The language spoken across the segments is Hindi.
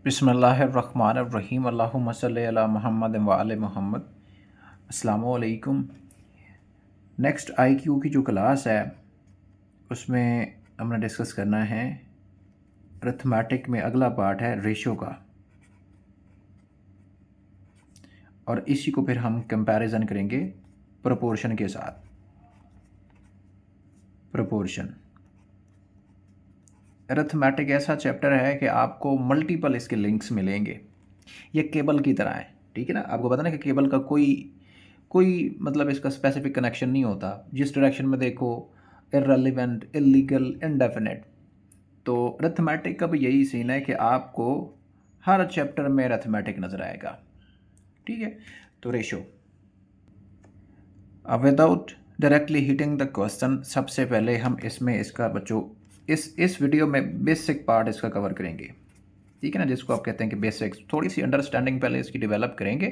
बिस्मिल्लाहिर्रहमानिर्रहीम अल्लाहुम्मा सल्लि अला मुहम्मद व आले मुहम्मद। अस्सलामु अलैकुम। नेक्स्ट आईक्यू की जो क्लास है उसमें हमने डिस्कस करना है अरिथमेटिक में अगला पार्ट है रेशो का, और इसी को फिर हम कंपैरिजन करेंगे प्रोपोर्शन के साथ। प्रोपोर्शन अरिथमेटिक ऐसा चैप्टर है कि आपको मल्टीपल इसके लिंक्स मिलेंगे। ये केबल की तरह है, ठीक है ना। आपको पता ना कि केबल का कोई कोई मतलब इसका स्पेसिफिक कनेक्शन नहीं होता। जिस डायरेक्शन में देखो, इर्रेलेवेंट, इलीगल, इनडेफिनेट। तो अरिथमेटिक का भी यही सीन है कि आपको हर चैप्टर में अरिथमेटिक नज़र आएगा, ठीक है। तो ratio without directly hitting the question, सबसे पहले हम इसमें इसका बच्चों इस वीडियो में बेसिक पार्ट इसका कवर करेंगे, ठीक है ना, जिसको आप कहते हैं कि बेसिक्स, थोड़ी सी अंडरस्टैंडिंग पहले इसकी डेवलप करेंगे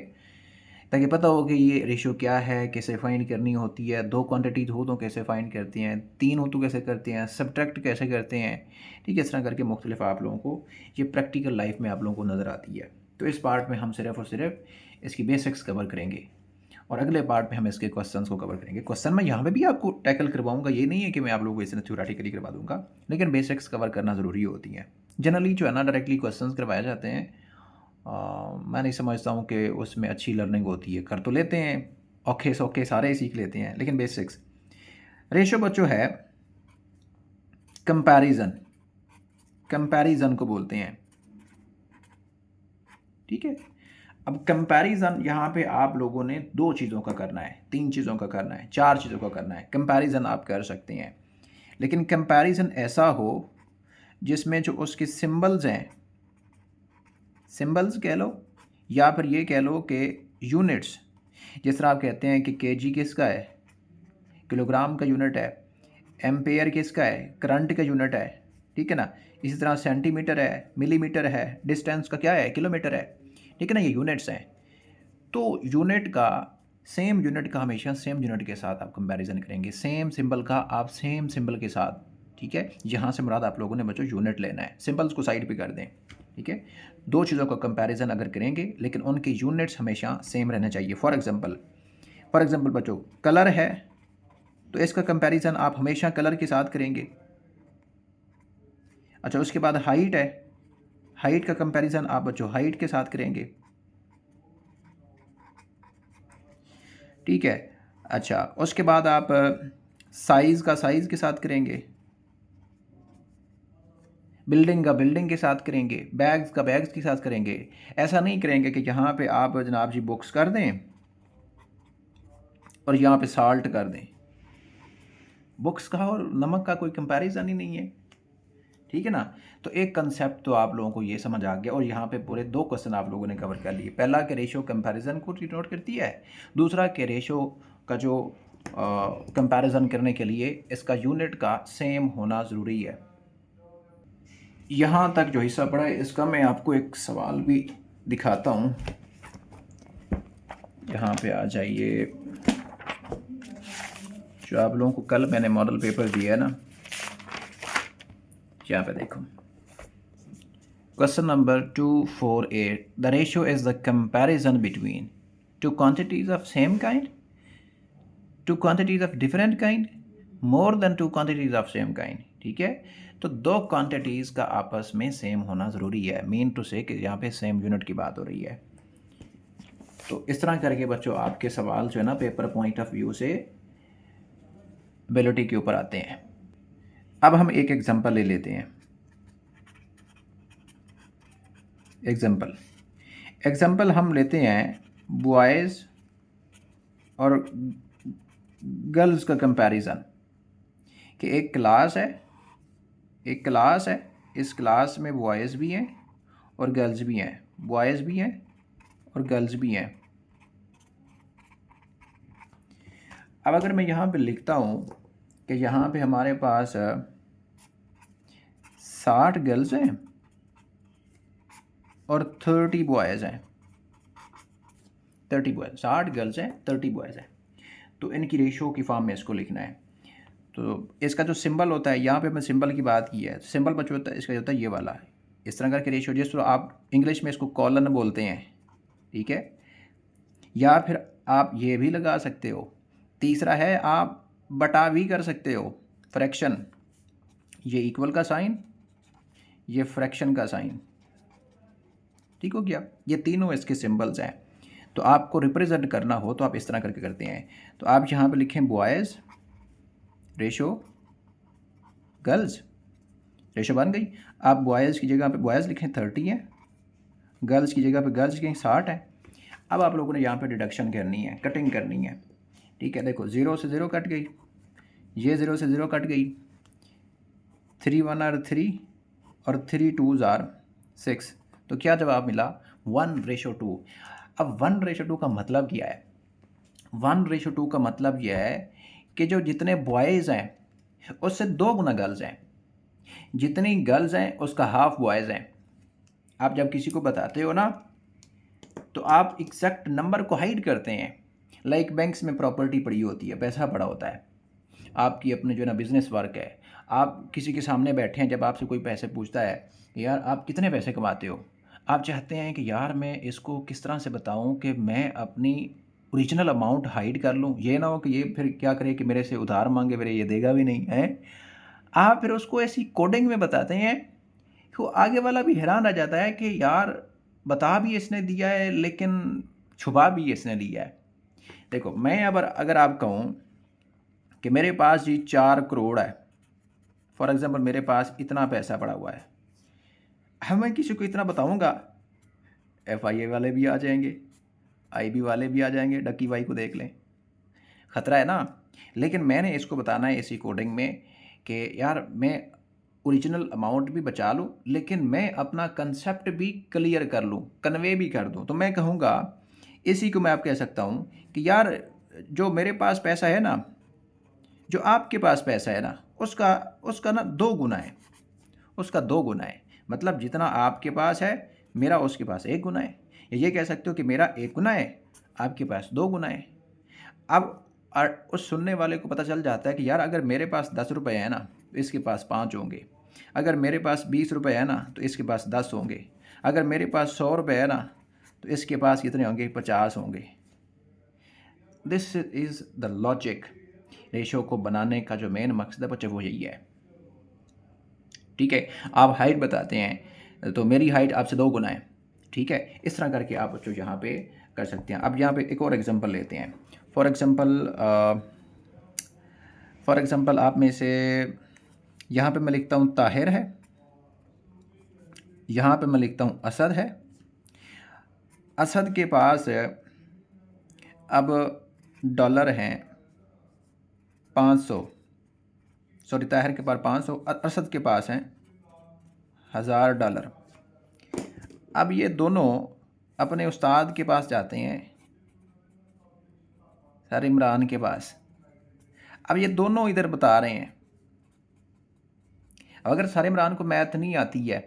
ताकि पता हो कि ये रेशो क्या है, कैसे फाइंड करनी होती है, दो क्वांटिटीज हो तो कैसे फाइंड करती हैं, तीन हो तो कैसे करते हैं, सब्ट्रैक्ट कैसे करते हैं, ठीक है। इस तरह करके मुख्तलिफ आप लोगों को ये प्रैक्टिकल लाइफ में आप लोगों को नज़र आती है। तो इस पार्ट में हम सिर्फ और सिर्फ इसकी बेसिक्स कवर करेंगे और अगले पार्ट में हम इसके क्वेश्चंस को कवर करेंगे। क्वेश्चन मैं यहाँ पे भी आपको टैकल करवाऊंगा, ये नहीं है कि मैं आप लोगों को इसने थ्योरेटिकली करवा दूंगा, लेकिन बेसिक्स कवर करना ज़रूरी होती हैं। जनरली जो है ना डायरेक्टली क्वेश्चंस करवाए जाते हैं, मैं नहीं समझता हूँ कि उसमें अच्छी लर्निंग होती है। कर तो लेते हैं, औखे सौखे सारे ही सीख लेते हैं, लेकिन बेसिक्स। रेशो बच्चों है कंपैरिजन, कंपैरिजन को बोलते हैं, ठीक है। अब कंपैरिजन यहाँ पे आप लोगों ने दो चीज़ों का करना है, तीन चीज़ों का करना है, चार चीज़ों का करना है। कंपैरिजन आप कर सकते हैं, लेकिन कंपैरिजन ऐसा हो जिसमें जो उसके सिंबल्स हैं, सिंबल्स कह लो या फिर ये कह लो कि यूनिट्स, जिस तरह आप कहते हैं कि केजी किसका है, किलोग्राम का यूनिट है, एम्पेयर किसका है, करंट का यूनिट है, ठीक है ना। इसी तरह सेंटीमीटर है, मिलीमीटर है, डिस्टेंस का क्या है, किलोमीटर है, ठीक है ना। ये यूनिट्स हैं। तो यूनिट का, सेम यूनिट का हमेशा सेम यूनिट के साथ आप कंपैरिजन करेंगे, सेम सिंबल का आप सेम सिंबल के साथ, ठीक है। यहाँ से मुराद आप लोगों ने बच्चों यूनिट लेना है, सिंबल्स को साइड पे कर दें, ठीक है। दो चीज़ों का कंपैरिजन अगर करेंगे लेकिन उनके यूनिट्स हमेशा सेम रहने चाहिए। फॉर एग्जांपल बच्चों कलर है, तो इसका कंपैरिजन आप हमेशा कलर के साथ करेंगे। अच्छा, उसके बाद हाइट है, हाइट का कंपैरिजन आप बच्चों हाइट के साथ करेंगे, ठीक है। अच्छा, उसके बाद आप साइज़ का साइज़ के साथ करेंगे, बिल्डिंग का बिल्डिंग के साथ करेंगे, बैग्स का बैग्स के साथ करेंगे। ऐसा नहीं करेंगे कि यहाँ पे आप जनाब जी बुक्स कर दें और यहाँ पे साल्ट कर दें। बुक्स का और नमक का कोई कंपैरिजन ही नहीं है, ठीक है ना। तो एक कंसेप्ट तो आप लोगों को ये समझ आ गया, और यहाँ पे पूरे दो क्वेश्चन आप लोगों ने कवर कर लिए। पहला कि रेशो कंपैरिजन को डिनोट करती है, दूसरा कि रेशो का जो कंपैरिजन करने के लिए इसका यूनिट का सेम होना ज़रूरी है। यहाँ तक जो हिस्सा पड़ा है इसका मैं आपको एक सवाल भी दिखाता हूँ। यहाँ पे आ जाइए, जो आप लोगों को कल मैंने मॉडल पेपर दिया है ना, यहाँ पे देखो question number 248। The ratio is the comparison between two quantities of same kind, two quantities of different kind, more than two quantities of same kind, ठीक है। तो दो क्वांटिटीज़ का आपस में सेम होना ज़रूरी है, मीन टू से कि यहाँ पे सेम यूनिट की बात हो रही है। तो इस तरह करके बच्चों आपके सवाल जो है ना पेपर पॉइंट ऑफ व्यू से एबिलिटी के ऊपर आते हैं। अब हम एक एग्जांपल ले लेते हैं। एग्जांपल हम लेते हैं बॉयज़ और गर्ल्स का कंपैरिजन, कि एक क्लास है, इस क्लास में बॉयज़ भी हैं और गर्ल्स भी हैं, बॉयज़ भी हैं और गर्ल्स भी हैं। अब अगर मैं यहाँ पे लिखता हूँ कि यहाँ पे हमारे पास 60 गर्ल्स हैं और 30 बॉयज़ हैं, 30 बॉयज़, 60 गर्ल्स हैं, 30 बॉयज़ हैं, तो इनकी रेशो की फॉर्म में इसको लिखना है। तो इसका जो सिंबल होता है, यहाँ पे मैं सिंबल की बात की है, सिंबल बच्चों होता है इसका होता है ये वाला है, इस तरह करके रेशियो, जिस तरह आप इंग्लिश में इसको कॉलन बोलते हैं, ठीक है। या फिर आप ये भी लगा सकते हो। तीसरा है आप बटा भी कर सकते हो, फ्रैक्शन। ये इक्वल का साइन, ये फ्रैक्शन का साइन, ठीक हो गया। ये तीनों इसके सिंबल्स हैं। तो आपको रिप्रेजेंट करना हो तो आप इस तरह करके करते हैं। तो आप यहाँ पे लिखें बॉयज़ रेशो गर्ल्स, रेशो बन गई। आप बॉयज़ की जगह पे बॉयज़ लिखें 30 है, गर्ल्स की जगह पे गर्ल्स लिखें 60 है। अब आप लोगों ने यहाँ पे डिडक्शन करनी है, कटिंग करनी है, ठीक है। देखो 0 से 0 कट गई, ये 0 से 0 कट गई, 3 1 आर 3 और 3 2 आर 6। तो क्या जवाब मिला? 1:2। अब 1:2 का मतलब क्या है? 1:2 का मतलब यह है कि जो जितने बॉयज़ हैं उससे 2 गुना गर्ल्स हैं, जितनी गर्ल्स हैं उसका हाफ बॉयज़ हैं। आप जब किसी को बताते हो ना तो आप एग्जैक्ट नंबर को हाइड करते हैं। लाइक बैंक्स में प्रॉपर्टी पड़ी होती है, पैसा पड़ा होता है, आपकी अपने जो है ना बिज़नेस वर्क है, आप किसी के सामने बैठे हैं, जब आपसे कोई पैसे पूछता है यार आप कितने पैसे कमाते हो, आप चाहते हैं कि यार मैं इसको किस तरह से बताऊं कि मैं अपनी ओरिजिनल अमाउंट हाइड कर लूं, ये ना हो कि ये फिर क्या करे कि मेरे से उधार मांगे, मेरे ये देगा भी नहीं है। आप फिर उसको ऐसी कोडिंग में बताते हैं तो आगे वाला भी हैरान रह जाता है कि यार बता भी इसने दिया है लेकिन छुपा भी इसने लिया है। देखो मैं अगर आप कहूँ कि मेरे पास जी 4 करोड़ है, फॉर एग्ज़ाम्पल मेरे पास इतना पैसा पड़ा हुआ है, अब मैं किसी को इतना बताऊंगा, FIA वाले भी आ जाएंगे, IB वाले भी आ जाएंगे, डक्की भाई को देख लें, ख़तरा है ना। लेकिन मैंने इसको बताना है इसी कोडिंग में कि यार मैं ओरिजिनल अमाउंट भी बचा लूँ लेकिन मैं अपना कंसेप्ट भी क्लियर कर लूँ, कन्वे भी कर दूँ। तो मैं कहूँगा, इसी को मैं आप कह सकता हूँ कि यार जो मेरे पास पैसा है ना, जो आपके पास पैसा है ना, उसका उसका ना 2 गुना है, उसका 2 गुना है। मतलब जितना आपके पास है मेरा उसके पास 1 गुना है। या ये कह सकते हो कि मेरा 1 गुना है, आपके पास 2 गुना है। अब उस सुनने वाले को पता चल जाता है कि यार अगर मेरे पास 10 रुपये है ना तो इसके पास 5 होंगे, अगर मेरे पास 20 रुपये है ना तो इसके पास 10 होंगे, अगर मेरे पास 100 रुपये है ना तो इसके पास कितने होंगे? 50 होंगे। This is the logic. Ratio को बनाने का जो मेन मकसद है बच्चे वो यही है, ठीक है। आप हाइट बताते हैं तो मेरी हाइट आपसे 2 गुना है, ठीक है। इस तरह करके आप बच्चों यहाँ पे कर सकते हैं। अब यहाँ पे एक और एग्जांपल लेते हैं। फॉर एग्ज़ाम्पल आप में से यहाँ पे मैं लिखता हूँ ताहिर है, यहाँ पे मैं लिखता हूँ असद है। असद के पास अब डॉलर हैं 500, सॉरी ताहिर के पास 500, असद के पास हैं $1000। अब ये दोनों अपने उस्ताद के पास जाते हैं, सर इमरान के पास। अब ये दोनों इधर बता रहे हैं, अब अगर सर इमरान को मैथ नहीं आती है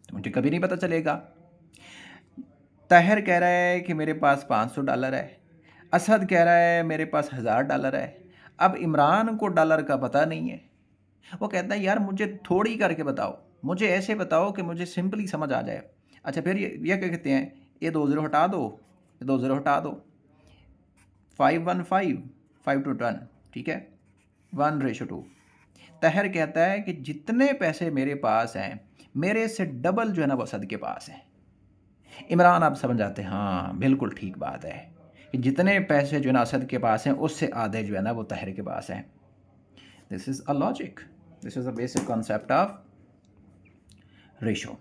तो मुझे कभी नहीं पता चलेगा। ताहिर कह रहा है कि मेरे पास $500 है, असद कह रहा है मेरे पास $1000 है। अब इमरान को डॉलर का पता नहीं है, वो कहता है यार मुझे थोड़ी करके बताओ, मुझे ऐसे बताओ कि मुझे सिंपली समझ आ जाए। अच्छा फिर ये क्या कहते हैं, ये 2 ज़ीरो हटा दो, ये 2 ज़ीरो हटा दो, 515 5 to 10, ठीक है, 1:2। ताहिर कहता है कि जितने पैसे मेरे पास हैं मेरे से डबल जो है ना वो असद के पास है। इमरान आप समझ जाते हैं, हाँ बिल्कुल ठीक बात है कि जितने पैसे जो है ना असद के पास हैं उससे आधे जो है ना वो ताहिर के पास हैं। This is a logic, this is a basic concept of ratio,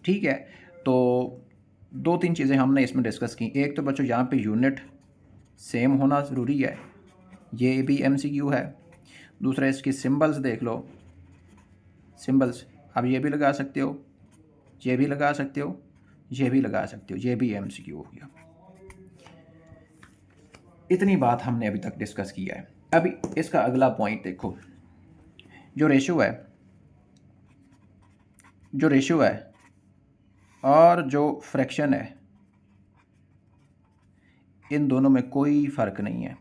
ठीक है। तो 2-3 चीज़ें हमने इसमें डिस्कस की। एक तो बच्चों यहाँ पे यूनिट सेम होना ज़रूरी है, ये भी MCQ है। दूसरा इसकी सिंबल्स देख लो, सिंबल्स आप ये भी लगा सकते हो, ये भी लगा सकते हो, ये भी लगा सकते हो, ये भी MCQ हो गया। इतनी बात हमने अभी तक डिस्कस किया है। अभी इसका अगला पॉइंट देखो, जो रेशो है और जो फ्रैक्शन है, इन दोनों में कोई फ़र्क नहीं है,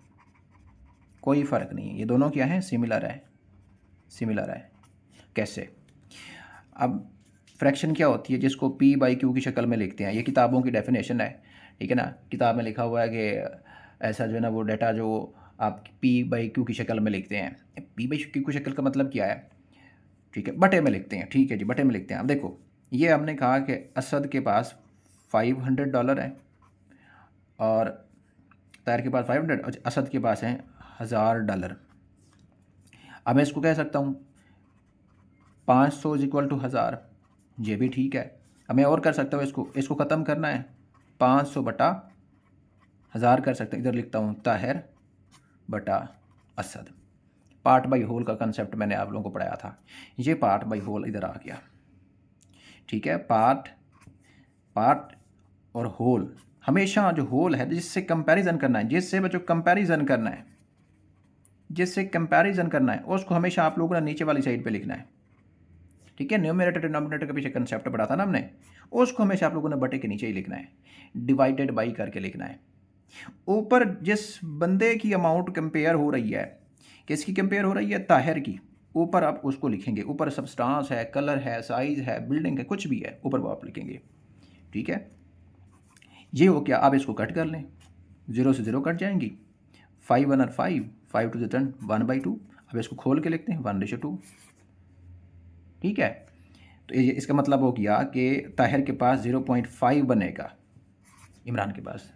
कोई फ़र्क नहीं है। ये दोनों क्या हैं? सिमिलर है, सिमिलर है। कैसे? अब फ्रैक्शन क्या होती है, जिसको पी बाई क्यू की शक्ल में लिखते हैं। ये किताबों की डेफिनेशन है, ठीक है ना। किताब में लिखा हुआ है कि ऐसा जो है ना वो डाटा जो आप पी बाई क्यू की शक्ल में लिखते हैं। पी बाई क्यू की शक्ल का मतलब क्या है, ठीक है, बटे में लिखते हैं, ठीक है जी, बटे में लिखते हैं। अब देखो, ये हमने कहा कि असद के पास $500 है और ताहिर के पास 500 और असद के पास है $1000। अब मैं इसको कह सकता हूँ 500 इज इक्वल टू 1000, ये भी ठीक है। अब मैं और कर सकता हूँ, इसको ख़त्म करना है, 500 बटा 1000 कर सकते हैं। इधर लिखता हूँ ताहिर बटा असद। पार्ट बाई होल का कंसेप्ट मैंने आप लोगों को पढ़ाया था, ये पार्ट बाई होल इधर आ गया, ठीक है। पार्ट और होल, हमेशा जो होल है जिससे कंपैरिजन करना है, जिससे बच्चों कंपैरिजन करना है, जिससे कंपैरिजन करना है, उसको हमेशा आप लोगों ने नीचे वाली साइड पे लिखना है, ठीक है। न्यूमरेटर डिनोमिनेटर के पीछे कंसेप्ट पढ़ा था ना हमने, उसको हमेशा आप लोगों ने बटे के नीचे ही लिखना है, डिवाइडेड बाई करके लिखना है। ऊपर जिस बंदे की अमाउंट कंपेयर हो रही है, किसकी कंपेयर हो रही है, ताहिर की, ऊपर आप उसको लिखेंगे। ऊपर सब्सटेंस है, कलर है, साइज़ है, बिल्डिंग है, कुछ भी है, ऊपर वो आप लिखेंगे, ठीक है। ये हो क्या, आप इसको कट कर लें, 0 से 0 कट जाएंगी, 5 1 और 5, 5 टू द 10, 1/2। अब इसको खोल के लिखते हैं 1:2, ठीक है। तो ये इसका मतलब हो गया कि ताहिर के पास 0.5 बनेगा इमरान के पास,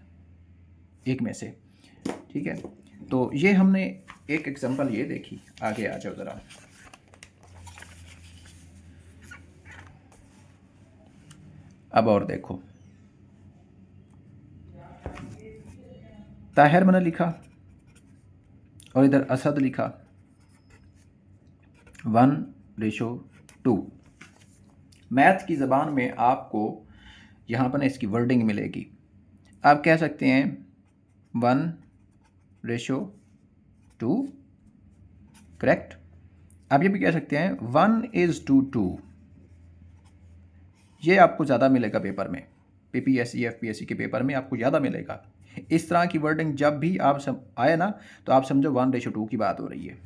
एक में से, ठीक है। तो ये हमने एक एग्जांपल ये देखी। आगे आ जाओ ज़रा, अब और देखो, ताहिर मैंने लिखा और इधर असद लिखा, 1:2। मैथ की ज़बान में आपको यहाँ पर इसकी वर्डिंग मिलेगी। आप कह सकते हैं 1:2, करेक्ट। आप ये भी कह सकते हैं 1:2। ये आपको ज़्यादा मिलेगा पेपर में, पीपीएससी एफपीएससी के पेपर में आपको ज़्यादा मिलेगा। इस तरह की वर्डिंग जब भी आप आए ना, तो आप समझो 1:2 की बात हो रही है,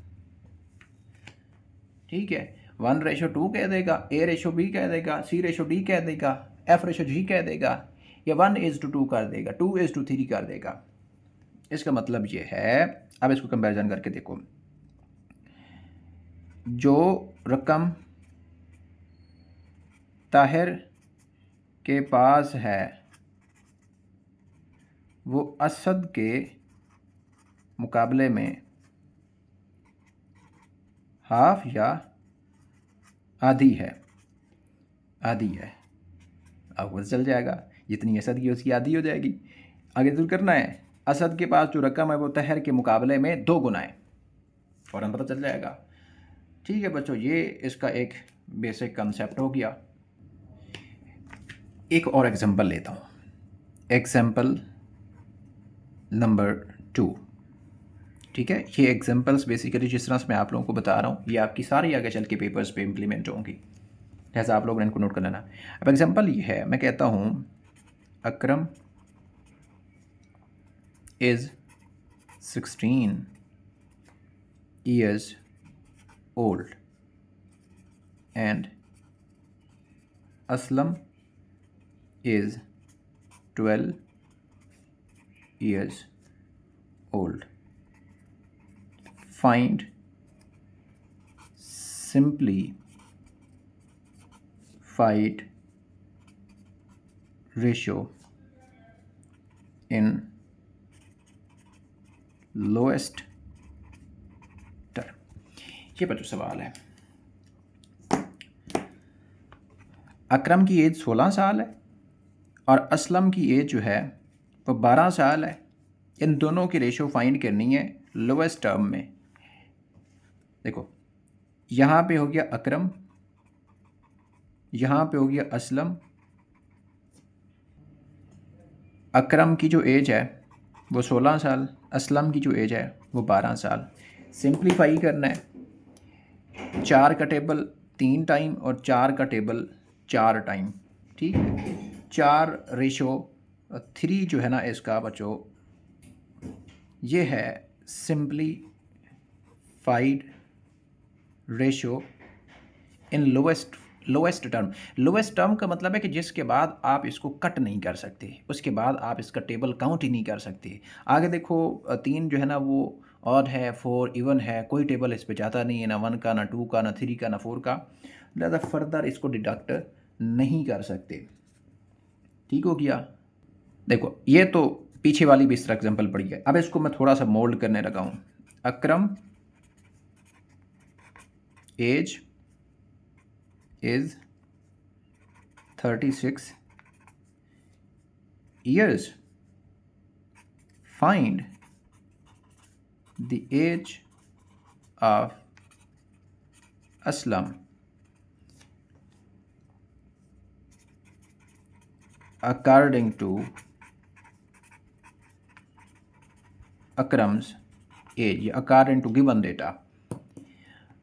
ठीक है। 1:2 कह देगा, A:B कह देगा, C:D कह देगा, F:G कह देगा, या 1:2 कर देगा, 2:3 कर देगा। इसका मतलब ये है, अब इसको कंपैरिजन करके देखो, जो रकम ताहिर के पास है वो असद के मुकाबले में हाफ या आधी है, आधी है। अब पता चल जाएगा, जितनी असद की उसकी आधी हो जाएगी। आगे दूर करना है, असद के पास जो रकम है वो ताहिर के मुकाबले में 2 गुना है, फ़ौरन पता चल जाएगा, ठीक है बच्चों। ये इसका एक बेसिक कंसेप्ट हो गया। एक और एग्जांपल लेता हूँ, एग्जांपल नंबर 2, ठीक है। ये एग्जांपल्स बेसिकली जिस तरह से मैं आप लोगों को बता रहा हूँ, ये आपकी सारी आगे चल के पेपर्स पे इम्प्लीमेंट होंगी, जैसा आप लोगों ने इनको नोट कर लेना। अब एग्जांपल ये है, मैं कहता हूँ अकरम is 16 years old and Aslam is 12 years old. Find simplified ratio in lowest term. ये बच्चों सवाल है। अकरम की एज 16 साल है और असलम की एज जो है वो 12 साल है। इन दोनों की रेशो फाइंड करनी है लोवेस्ट टर्म में। देखो, यहाँ पे हो गया अकरम, यहाँ पे हो गया असलम। अकरम की जो एज है वो 16 साल, असलम की जो एज है वो 12 साल। सिंप्लीफाई करना है, 4 का टेबल 3 टाइम और 4 का टेबल 4 टाइम, ठीक है। 4:3 जो है ना इसका बच्चों, ये है simplified ratio in lowest lowest term का मतलब है कि जिसके बाद आप इसको कट नहीं कर सकते, उसके बाद आप इसका टेबल काउंट ही नहीं कर सकते। आगे देखो 3 जो है ना वो ऑड है, 4 इवन है, कोई टेबल इस पे जाता नहीं है, ना 1 का, ना 2 का, ना 3 का, ना 4 का, लिहाजा फर्दर इसको डिडक्ट नहीं कर सकते। ठीक हो गया। देखो ये तो पीछे वाली भी इस तरह एग्जाम्पल पड़ी है। अब इसको मैं थोड़ा सा मोल्ड करने लगा हूँ। अकरम as is 36 years. Find the age of Aslam according to Akram's age, according to given data.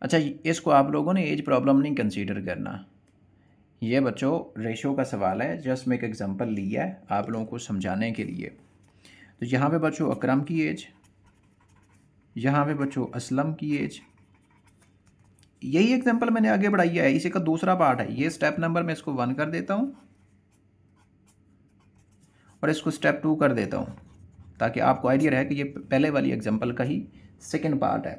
अच्छा, इसको आप लोगों ने एज प्रॉब्लम नहीं कंसीडर करना। ये बच्चों रेशो का सवाल है, जस्ट मैं एक एग्जांपल लिया है आप लोगों को समझाने के लिए। तो यहाँ पे बच्चों अकरम की एज, यहाँ पे बच्चों असलम की एज, यही एग्जांपल मैंने आगे बढ़ाई है, इसी का दूसरा पार्ट है। ये स्टेप नंबर मैं इसको 1 कर देता हूँ और इसको स्टेप 2 कर देता हूँ, ताकि आपको आइडिया रहे कि ये पहले वाली एग्जांपल का ही सेकंड पार्ट है।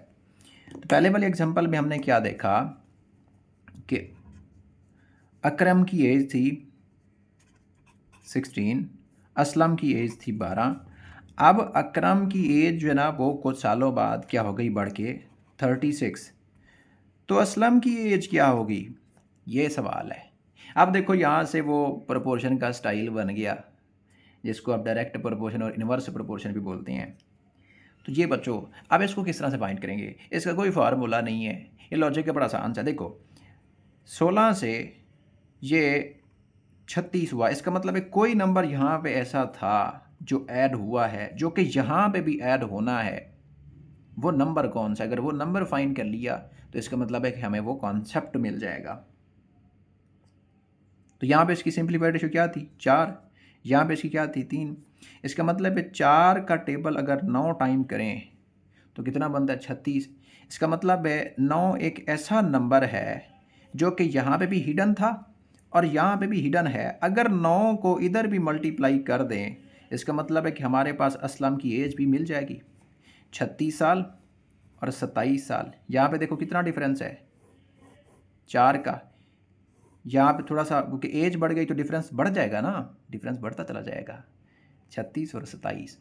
तो पहले वाली एग्जांपल में हमने क्या देखा कि अकरम की एज थी 16, असलम की एज थी 12। अब अकरम की एज जो है ना वो कुछ सालों बाद क्या हो गई, बढ़ के 36। तो असलम की एज क्या होगी, ये सवाल है। अब देखो यहाँ से वो प्रोपोर्शन का स्टाइल बन गया, जिसको आप डायरेक्ट प्रोपोर्शन और इन्वर्स प्रोपोर्शन भी बोलते हैं। तो ये बच्चों अब इसको किस तरह से फाइंड करेंगे, इसका कोई फार्मूला नहीं है, ये लॉजिक का बड़ा आसान सा। देखो 16 से ये 36 हुआ, इसका मतलब है कोई नंबर यहाँ पे ऐसा था जो ऐड हुआ है, जो कि यहाँ पे भी ऐड होना है। वो नंबर कौन सा, अगर वो नंबर फाइंड कर लिया तो इसका मतलब है कि हमें वो कॉन्सेप्ट मिल जाएगा। तो यहाँ पे इसकी सिंपलीफाइड रेशियो क्या थी, 4। यहाँ पे इसकी क्या थी, 3। इसका मतलब है 4 का टेबल अगर 9 टाइम करें तो कितना बनता है, 36। इसका मतलब है 9 एक ऐसा नंबर है जो कि यहाँ पे भी हिडन था और यहाँ पे भी हिडन है। अगर 9 को इधर भी मल्टीप्लाई कर दें, इसका मतलब है कि हमारे पास असलम की एज भी मिल जाएगी, 36 साल और 27 साल। यहाँ पे देखो कितना डिफरेंस है, 4 का। यहाँ पे थोड़ा सा क्योंकि एज बढ़ गई तो डिफरेंस बढ़ जाएगा ना, डिफरेंस बढ़ता चला जाएगा, 36 और 27।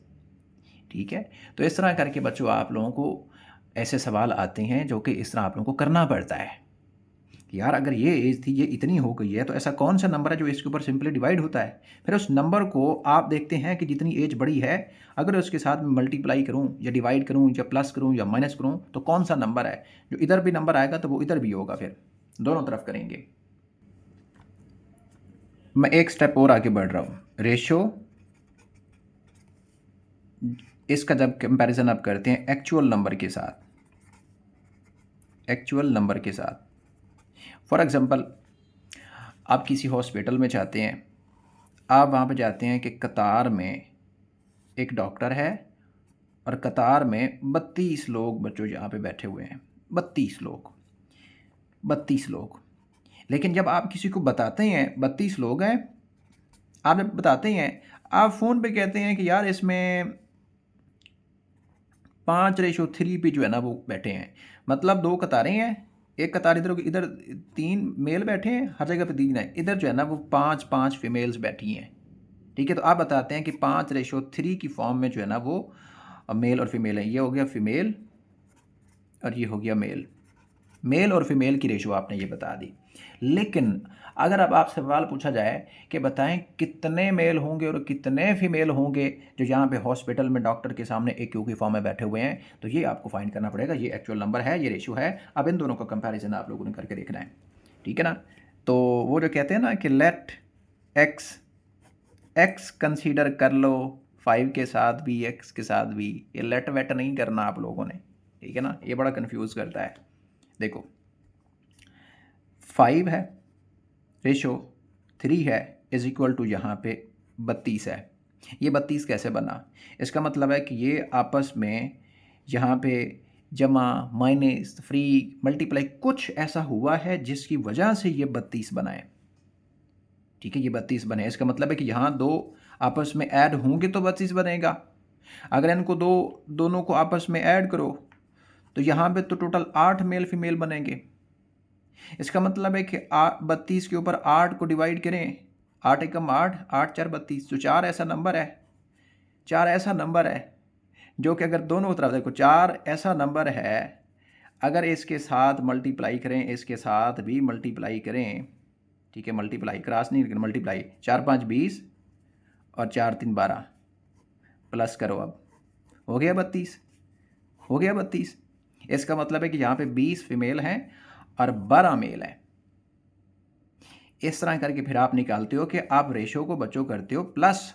ठीक है। तो इस तरह करके बच्चों आप लोगों को ऐसे सवाल आते हैं जो कि इस तरह आप लोगों को करना पड़ता है कि यार अगर ये एज थी, ये इतनी हो गई है, तो ऐसा कौन सा नंबर है जो इसके ऊपर सिंपली डिवाइड होता है। फिर उस नंबर को आप देखते हैं कि जितनी एज बड़ी है, अगर उसके साथ में मल्टीप्लाई करूं या डिवाइड करूं या प्लस करूं या माइनस करूं, तो कौन सा नंबर है जो इधर भी नंबर आएगा तो वो इधर भी होगा, फिर दोनों तरफ करेंगे। मैं एक स्टेप और आगे बढ़ रहा हूँ। रेशो, इसका जब कंपैरिजन आप करते हैं एक्चुअल नंबर के साथ, एक्चुअल नंबर के साथ, फॉर एग्जांपल आप किसी हॉस्पिटल में जाते हैं, आप वहाँ पे जाते हैं कि कतार में एक डॉक्टर है और कतार में 32 लोग बच्चों यहाँ पे बैठे हुए हैं, 32 लोग, 32 लोग। लेकिन जब आप किसी को बताते हैं 32 लोग हैं, आप जब बताते हैं, आप फ़ोन पे कहते हैं कि यार इसमें 5:3 पे जो है ना वो बैठे हैं, मतलब 2 कतारें हैं, एक कतार इधर, इधर 3 मेल बैठे हैं, हर जगह पे 3 है, इधर जो है ना वो 5 फीमेल्स बैठी हैं। ठीक है। तो आप बताते हैं कि 5:3 की फॉर्म में जो है ना वो मेल और फीमेल है। ये हो गया फीमेल और ये हो गया मेल, मेल और फीमेल की रेशो आपने ये बता दी। लेकिन अगर अब आपसे सवाल पूछा जाए कि बताएं कितने मेल होंगे और कितने फीमेल होंगे जो यहाँ पे हॉस्पिटल में डॉक्टर के सामने एक क्यू की फॉर्म में बैठे हुए हैं, तो ये आपको फाइंड करना पड़ेगा। ये एक्चुअल नंबर है, ये रेशो है। अब इन दोनों का कंपैरिजन आप लोगों ने करके देखना है, ठीक है ना। तो वो जो कहते हैं ना कि लेट एक्स कंसीडर कर लो 5 के साथ भी, एक्स के साथ भी, ये लेट वेट नहीं करना आप लोगों ने, ठीक है ना। ये बड़ा कन्फ्यूज़ करता है। देखो 5 है, रेशो 3 है, इज इक्वल टू यहाँ पे 32 है। ये 32 कैसे बना, इसका मतलब है कि ये आपस में यहाँ पे जमा, माइनस, फ्री, मल्टीप्लाई, कुछ ऐसा हुआ है जिसकी वजह से ये 32 बना है। ठीक है, ये 32 बने। इसका मतलब है कि यहाँ दो आपस में ऐड होंगे तो 32 बनेगा। अगर इनको दोनों को आपस में ऐड करो तो यहाँ पे तो टोटल 8 मेल फीमेल बनेंगे। इसका मतलब है कि 32 के ऊपर 8 को डिवाइड करें, 8 एकम 8, 8 4 32, तो 4 ऐसा नंबर है, 4 ऐसा नंबर है जो कि अगर दोनों तरफ देखो 4 ऐसा नंबर है, अगर इसके साथ मल्टीप्लाई करें, इसके साथ भी मल्टीप्लाई करें, ठीक है, मल्टीप्लाई क्रॉस नहीं लेकिन मल्टीप्लाई, 4 5 20 और 4 3 12, प्लस करो, अब हो गया 32, हो गया 32। इसका मतलब है कि यहाँ पे 20 फीमेल हैं और 12 मेल हैं। इस तरह करके फिर आप निकालते हो कि आप रेशो को बच्चों करते हो प्लस,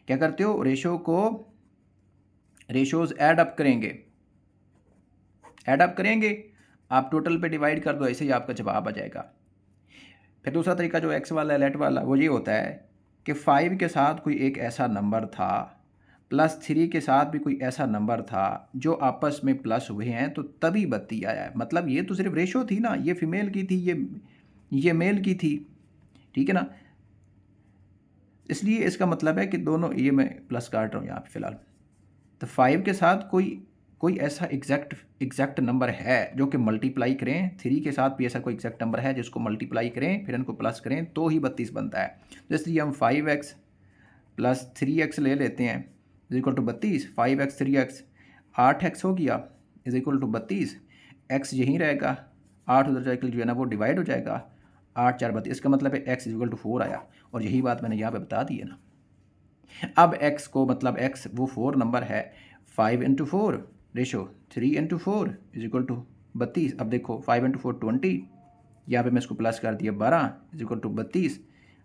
क्या करते हो, रेशो को, रेशोज ऐड अप करेंगे, ऐड अप करेंगे, आप टोटल पे डिवाइड कर दो, ऐसे ही आपका जवाब आ जाएगा। फिर दूसरा तरीका जो एक्स वाला लेट वाला, वो ये होता है कि 5 के साथ कोई एक ऐसा नंबर था प्लस 3 के साथ भी कोई ऐसा नंबर था जो आपस में प्लस हुए हैं तो तभी 32 आया है। मतलब ये तो सिर्फ रेशो थी ना, ये फीमेल की थी, ये मेल की थी, ठीक है ना। इसलिए इसका मतलब है कि दोनों, ये मैं प्लस काट रहा हूँ यहाँ पे फ़िलहाल, तो 5 के साथ कोई ऐसा एग्जैक्ट नंबर है जो कि मल्टीप्लाई करें, 3 के साथ भी ऐसा कोई एग्जैक्ट नंबर है जिसको मल्टीप्लाई करें फिर इनको प्लस करें तो ही 32 बनता है। तो इसलिए हम 5x प्लस 3x ले लेते हैं is equal to 32, 5x 3x 8x हो गया इज इक्वल टू 32, x यहीं रहेगा, 8 उधर जाकर जो है ना वो डिवाइड हो जाएगा, 8 4 32। इसका मतलब है x इज इक्वल टू 4 आया, और यही बात मैंने यहाँ पे बता दी है ना। अब x को, मतलब x वो 4 नंबर है, 5 into 4 ratio 3 into 4 is equal to 32। अब देखो 5 इंटू 4 20, यहाँ पे मैं इसको प्लस कर दिया 12 is equal to 32,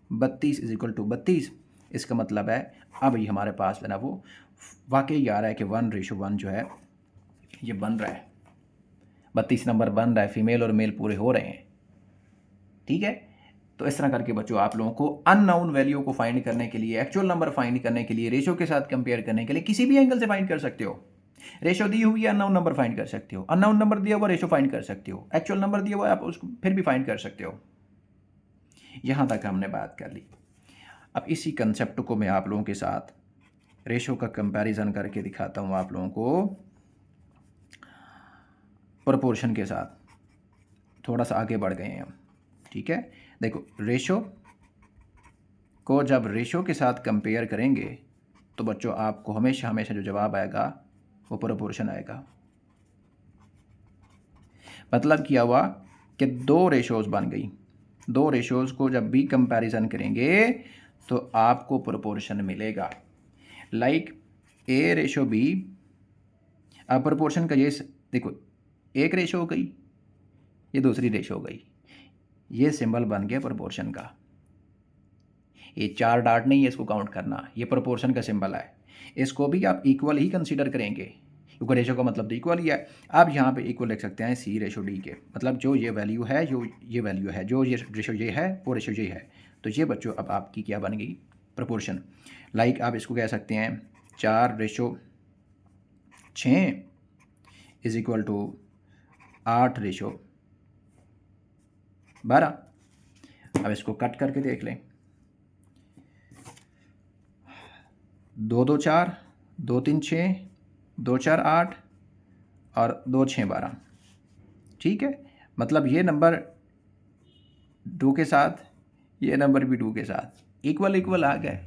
32 is equal to 32। इसका मतलब है अब ये हमारे पास है ना वो वाकई आ रहा है कि 1:1 जो है ये बन रहा है, 32 नंबर बन रहा है, फीमेल और मेल पूरे हो रहे हैं। ठीक है, तो इस तरह करके बच्चों आप लोगों को अननोन वैल्यू को फाइंड करने के लिए, एक्चुअल नंबर फाइंड करने के लिए, रेशो के साथ कंपेयर करने के लिए किसी भी एंगल से फाइंड कर सकते हो। रेशो दी हुई है, अननोन नंबर फाइंड कर सकते हो, अननोन नंबर दिया हुआ रेशो फाइंड कर सकते हो, एक्चुअल नंबर दिया हुआ आप उसको फिर भी फाइंड कर सकते हो। यहां तक हमने बात कर ली। अब इसी कंसेप्ट को मैं आप लोगों के साथ रेशो का कंपैरिजन करके दिखाता हूं आप लोगों को प्रोपोर्शन के साथ। थोड़ा सा आगे बढ़ गए हैं हम, ठीक है। देखो रेशो को जब रेशो के साथ कंपेयर करेंगे तो बच्चों आपको हमेशा हमेशा जो जवाब आएगा वो प्रोपोर्शन आएगा। मतलब क्या हुआ कि दो रेशोज़ बन गई, दो रेशोज़ को जब भी कंपैरिजन करेंगे तो आपको प्रोपोर्शन मिलेगा। लाइक ए रेशो बी, अब प्रोपोर्शन का ये देखो, एक रेशो हो गई, ये दूसरी रेशो हो गई, ये सिंबल बन गया प्रोपोर्शन का। ये 4 डॉट नहीं है इसको काउंट करना, ये प्रोपोर्शन का सिंबल है। इसको भी आप इक्वल ही कंसीडर करेंगे क्योंकि रेशो का मतलब तो इक्वल ही है। आप यहाँ पे इक्वल लिख सकते हैं सी रेशो डी के, मतलब जो ये वैल्यू है, जो ये वैल्यू है, जो ये रेशो ये है वो रेशो ये है। तो ये बच्चों अब आपकी क्या बन गई, प्रोपोर्शन। लाइक आप इसको कह सकते हैं 4:6 इज इक्वल टू 8:12। अब इसको कट करके देख लें, 2 2 4, 2 3 6, 2 4 8 और 2 6 12। ठीक है, मतलब ये नंबर 2 के साथ, ये नंबर भी 2 के साथ इक्वल इक्वल आ गए,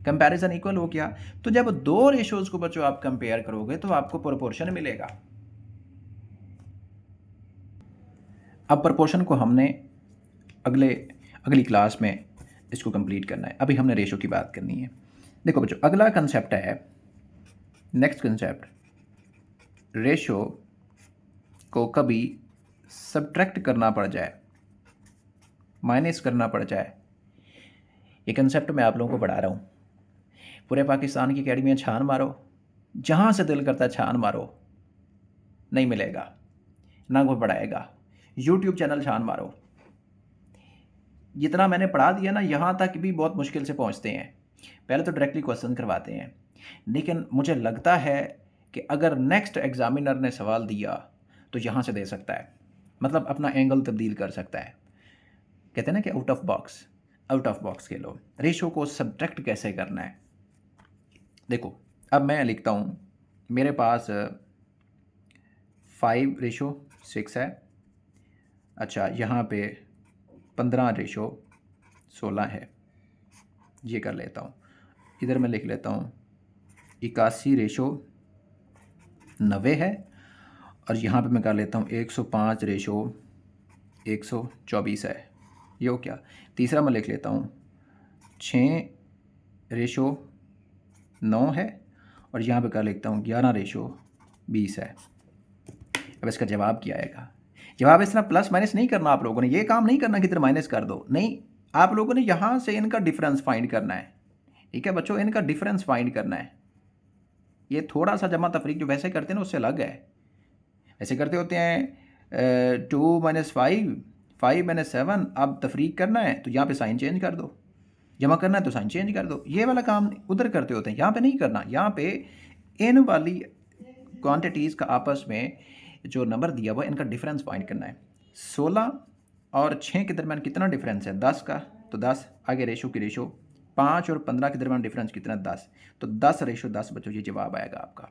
कंपैरिजन इक्वल हो गया। तो जब दो रेशोज़ को बच्चों आप कंपेयर करोगे तो आपको प्रोपोर्शन मिलेगा। अब प्रोपोर्शन को हमने अगली क्लास में इसको कंप्लीट करना है, अभी हमने रेशो की बात करनी है। देखो बच्चों अगला कंसेप्ट है, नेक्स्ट कंसेप्ट, रेशो को कभी सब्ट्रैक्ट करना पड़ जाए, माइनस करना पड़ जाए। ये कंसेप्ट मैं आप लोगों को पढ़ा रहा हूँ। पूरे पाकिस्तान की अकेडमियाँ छान मारो, जहाँ से दिल करता है छान मारो, नहीं मिलेगा, ना कोई पढ़ाएगा। यूट्यूब चैनल छान मारो, जितना मैंने पढ़ा दिया ना यहाँ तक भी बहुत मुश्किल से पहुँचते हैं। पहले तो डायरेक्टली क्वेश्चन करवाते हैं, लेकिन मुझे लगता है कि अगर नेक्स्ट एग्जामिनर ने सवाल दिया तो यहाँ से दे सकता है, मतलब अपना एंगल तब्दील कर सकता है। कहते हैं ना कि out of box Khelo. Ratio को सब्ट्रैक्ट कैसे करना है, देखो अब मैं लिखता हूँ, मेरे पास 5:6 है। अच्छा, यहाँ पे 15:16 है, ये कर लेता हूँ। इधर मैं लिख लेता हूँ 81:90 है, और यहाँ पे मैं कर लेता हूँ 105:124 है। ये हो क्या। तीसरा मैं लिख लेता हूँ 6:9 है, और यहाँ पे कर लेता हूँ 11:20 है। अब इसका जवाब क्या आएगा। जवाब इस तरह प्लस माइनस नहीं करना, आप लोगों ने ये काम नहीं करना कि इधर माइनस कर दो, नहीं, आप लोगों ने यहाँ से इनका डिफरेंस फाइंड करना है। ठीक है बच्चों, इनका डिफरेंस फाइंड करना है। ये थोड़ा सा जमा तफरीक जो वैसे करते हैं ना उससे अलग है। ऐसे करते होते हैं 2 - 5 - 7, अब तफरीक करना है तो यहाँ पे साइन चेंज कर दो, जमा करना है तो साइन चेंज कर दो। ये वाला काम उधर करते होते हैं, यहाँ पे नहीं करना। यहाँ पे इन वाली क्वांटिटीज़ का आपस में जो नंबर दिया हुआ है इनका डिफरेंस फाइंड करना है। 16 और 6 के दरमियान कितना डिफरेंस है, 10 का, तो 10 आगे रेशो की रेशो। 5 और 15 के दरमियान डिफरेंस कितना, 10, तो 10:10 बच्चों ये जवाब आएगा आपका।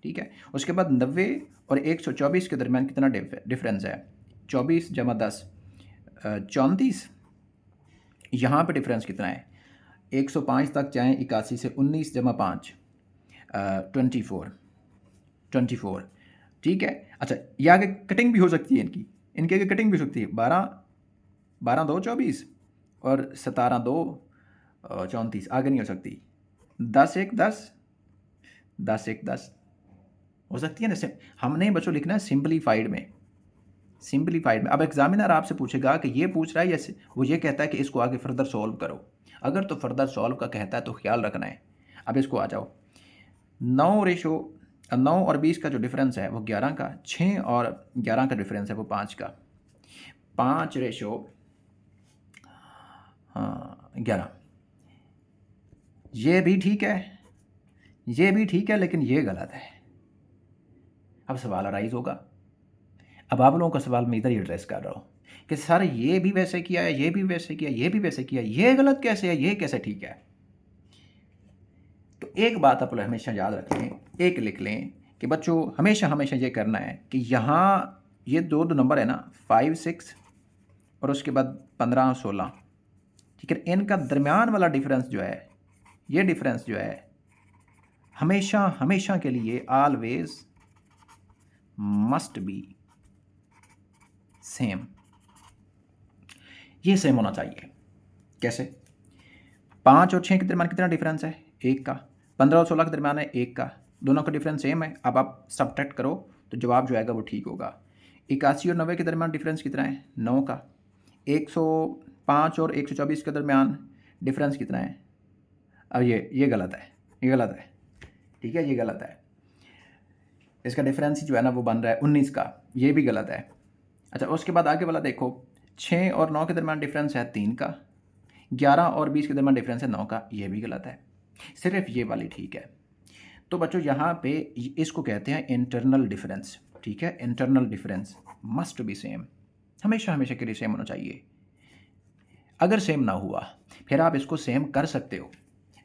ठीक है, उसके बाद 90 और 124 के दरमियान कितना डिफरेंस है, 24 + 10 34। यहाँ पे डिफरेंस कितना है, 105 तक जाएँ, 81 से 19 + 5 24। ठीक है। अच्छा, ये आगे कटिंग भी हो सकती है इनके आगे कटिंग भी हो सकती है। 12 - 2 = 24 और 17 - 2 = 34, आगे नहीं हो सकती। 10 - 1 = 10, 10 - 1 = 10 हो सकती है ना। हमने बच्चों लिखना है सिंपलीफाइड में। अब एग्जामिनर आपसे पूछेगा कि ये पूछ रहा है, या वो ये कहता है कि इसको आगे फर्दर सॉल्व करो। अगर तो फर्दर सॉल्व का कहता है तो ख्याल रखना है। अब इसको आ जाओ, 9 और 20 का जो डिफरेंस है वो 11 का, 6 और 11 का डिफरेंस है वो 5 का। 5:11। ये भी ठीक है, ये भी ठीक है, लेकिन ये गलत है। अब सवाल अराइज होगा। अब आप लोगों का सवाल मैं इधर ही एड्रेस कर रहा हूँ कि सर ये भी वैसे किया है, ये भी वैसे किया, ये भी वैसे किया, ये गलत कैसे है, ये कैसे ठीक है। तो एक बात आप लोग हमेशा याद रखें, एक लिख लें कि बच्चों हमेशा ये करना है कि यहाँ ये दो नंबर है ना, 5 6 और उसके बाद 15 16, ठीक है, इनका दरमियान वाला डिफरेंस जो है, ये डिफरेंस जो है हमेशा के लिए ऑलवेज मस्ट बी सेम, ये सेम होना चाहिए। कैसे, 5 और 6 के दरमियान कितना डिफरेंस है, 1 का। 15 और 16 के दरमियान है 1 का, दोनों का डिफरेंस सेम है। अब आप सब्ट्रैक्ट करो तो जवाब जो आएगा वो ठीक होगा। 81 और 90 के दरमियान डिफरेंस कितना है, 9 का। 105 और 124 के दरमियान डिफरेंस कितना है, अब ये गलत है, ये गलत है। ठीक है, ये गलत है। इसका डिफरेंस जो है ना वो बन रहा है 19 का, ये भी गलत है। अच्छा, उसके बाद आगे वाला देखो, 6 और 9 के दरमियान डिफरेंस है 3 का। 11 और 20 के दरमियान डिफरेंस है 9 का, ये भी गलत है। सिर्फ ये वाली ठीक है। तो बच्चों यहाँ पे इसको कहते हैं इंटरनल डिफरेंस। ठीक है, internal difference must be same, हमेशा के लिए सेम होना चाहिए। अगर सेम ना हुआ फिर आप इसको सेम कर सकते हो।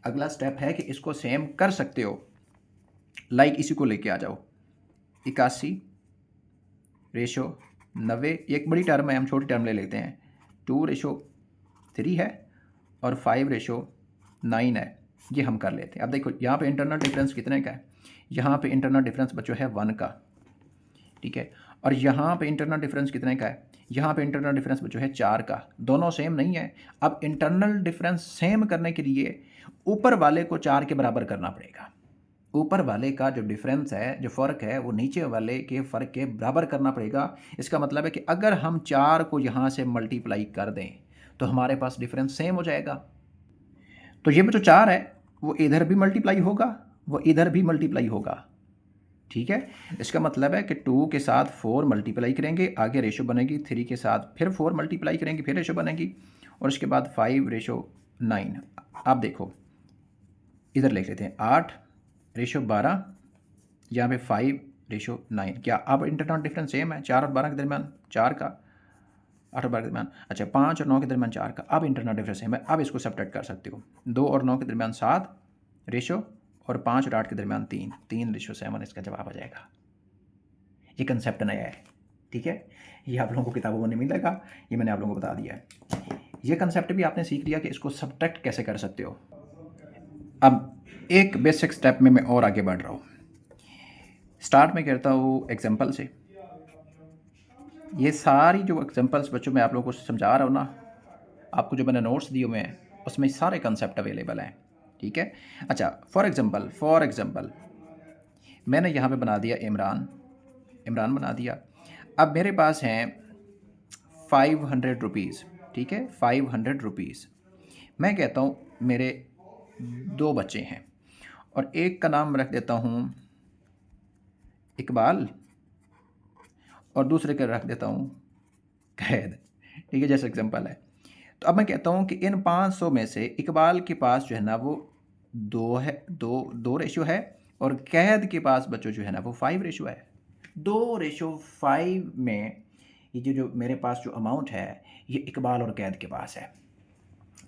अगला स्टेप है कि इसको सेम कर सकते हो। लाइक इसी को लेके आ जाओ, 81:90, ये एक बड़ी टर्म है, हम छोटी टर्म ले लेते हैं। 2:3 है और 5:9 है, ये हम कर लेते हैं। अब देखो यहाँ पे इंटरनल डिफरेंस कितने का है, यहाँ पे इंटरनल डिफरेंस बच्चों है 1 का। ठीक है, और यहाँ पे इंटरनल डिफरेंस कितने का है, यहाँ पे इंटरनल डिफरेंस बच्चों है 4 का। दोनों सेम नहीं है। अब इंटरनल डिफरेंस सेम करने के लिए ऊपर वाले को 4 के बराबर करना पड़ेगा। ऊपर वाले का जो डिफरेंस है, जो फ़र्क है, वो नीचे वाले के फ़र्क के बराबर करना पड़ेगा। इसका मतलब है कि अगर हम 4 को यहाँ से मल्टीप्लाई कर दें तो हमारे पास डिफरेंस सेम हो जाएगा। तो ये जो 4 है वो इधर भी मल्टीप्लाई होगा, वो इधर भी मल्टीप्लाई होगा। ठीक है, इसका मतलब है कि 2 के साथ 4 मल्टीप्लाई करेंगे, आगे रेशो बनेगी। 3 के साथ फिर 4 मल्टीप्लाई करेंगे, फिर रेशो बनेगी, और उसके बाद 5:9। आप देखो इधर लिख लेते हैं 8:12 यहाँ पे 5:9। क्या अब इंटरनल डिफरेंस सेम है? 4 और 12 के दरमियान 4 का, 8 और 12 के दरमियान, अच्छा 5 और 9 के दरमियान 4 का। अब इंटरनल डिफरेंस सेम है, अब इसको सब्ट्रैक्ट कर सकते हो। 2 और 9 के दरमियान 7 रेशो, और 5 और 8 के दरमियान 3:7 इसका जवाब आ जाएगा। ये कंसेप्ट नया है, ठीक है, ये आप लोगों को किताबों में नहीं मिलेगा, ये मैंने आप लोगों को बता दिया है। ये कंसेप्ट भी आपने सीख लिया कि इसको सब्ट्रैक्ट कैसे कर सकते हो। अब एक बेसिक स्टेप में मैं और आगे बढ़ रहा हूँ। स्टार्ट में करता हूँ एग्जांपल से। ये सारी जो एग्जांपल्स बच्चों मैं आप लोगों को समझा रहा हूँ ना, आपको जो मैंने नोट्स दिए हुए हैं उसमें सारे कंसेप्ट अवेलेबल हैं, ठीक है। अच्छा, फॉर एग्जांपल मैंने यहाँ पे बना दिया इमरान बना दिया। अब मेरे पास हैं 500 रुपीज़, ठीक है, 500 रुपीज़। मैं कहता हूँ मेरे 2 बच्चे हैं, और एक का नाम रख देता हूँ इकबाल, और दूसरे का रख देता हूँ कैद, ठीक है, जैसे एग्जांपल है। तो अब मैं कहता हूँ कि इन 500 में से इकबाल के पास जो है ना वो 2 है, 2 रेशो है, और कैद के पास बच्चों जो है ना वो 5 रेशो है। 2:5 में ये जो मेरे पास जो अमाउंट है ये इकबाल और कैद के पास है।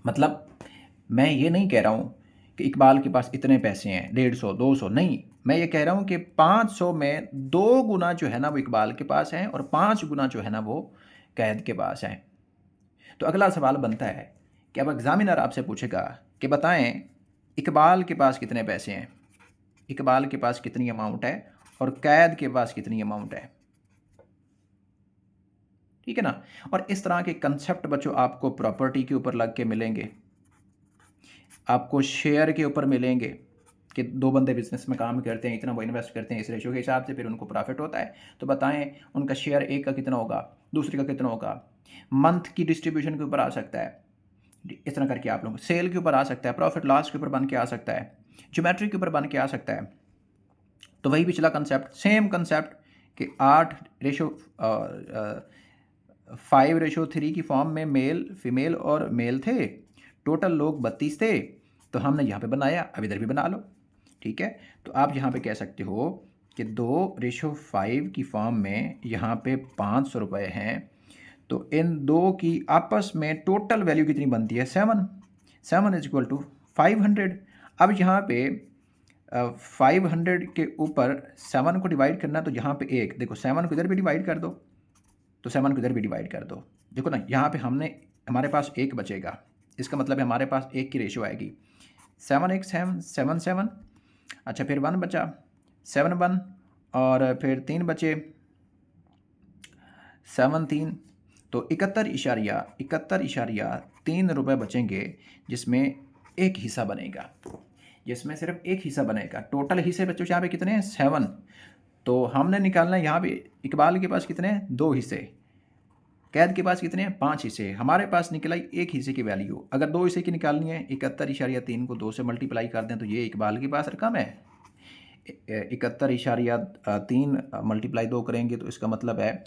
मतलब मैं ये नहीं कह रहा हूँ कि इकबाल के पास इतने पैसे हैं, 150 200, नहीं, मैं ये कह रहा हूँ कि 500 में 2 गुना जो है ना वो इकबाल के पास हैं, और 5 गुना जो है ना वो कैद के पास हैं। तो अगला सवाल बनता है कि अब एग्जामिनर आपसे पूछेगा कि बताएं इकबाल के पास कितने पैसे हैं, इकबाल के पास कितनी अमाउंट है, और कैद के पास कितनी अमाउंट है, ठीक है ना। और इस तरह के कंसेप्ट बच्चों आपको प्रॉपर्टी के ऊपर लग के मिलेंगे, आपको शेयर के ऊपर मिलेंगे कि 2 बंदे बिजनेस में काम करते हैं, इतना वो इन्वेस्ट करते हैं, इस रेशो के हिसाब से फिर उनको प्रॉफिट होता है। तो बताएं उनका शेयर एक का कितना होगा, दूसरे का कितना होगा। मंथ की डिस्ट्रीब्यूशन के ऊपर आ सकता है, इस तरह करके आप लोग सेल के ऊपर आ सकता है, प्रॉफिट लॉस के ऊपर बन के आ सकता है, ज्योमेट्री के ऊपर बन के आ सकता है। तो वही पिछला कंसेप्ट, सेम कंसेप्ट कि 5:3 की फॉर्म में मेल फीमेल और मेल थे, टोटल लोग 32 थे, तो हमने यहाँ पे बनाया, अब इधर भी बना लो, ठीक है। तो आप यहाँ पे कह सकते हो कि 2:5 की फॉर्म में यहाँ पे 500 रुपये हैं, तो इन दो की आपस में टोटल वैल्यू कितनी बनती है, 7 अब यहाँ पे 500 के ऊपर 7 को डिवाइड करना, तो यहाँ पे एक देखो 7 को इधर भी डिवाइड कर दो, तो 7 को इधर भी डिवाइड कर दो, देखो ना यहाँ पे हमारे पास एक बचेगा, इसका मतलब है हमारे पास एक की रेशो आएगी 7 1 7 7। अच्छा, फिर 1 बचा, 7 1, और फिर 3 बचे 7 3, तो 71.3 रुपये बचेंगे, जिसमें एक हिस्सा बनेगा, जिसमें सिर्फ एक हिस्सा बनेगा। टोटल हिस्से बच्चों यहाँ पे कितने हैं, 7। तो हमने निकालना है यहाँ पे इकबाल के पास कितने हैं, 2 हिस्से, कैद के पास कितने हैं, 5 हिस्से। हमारे पास निकला एक हिस्से की वैल्यू, अगर 2 हिस्से की निकालनी है 71.3 को 2 से मल्टीप्लाई कर दें तो ये इकबाल के पास रकम है। 71.3 मल्टीप्लाई 2 करेंगे तो इसका मतलब है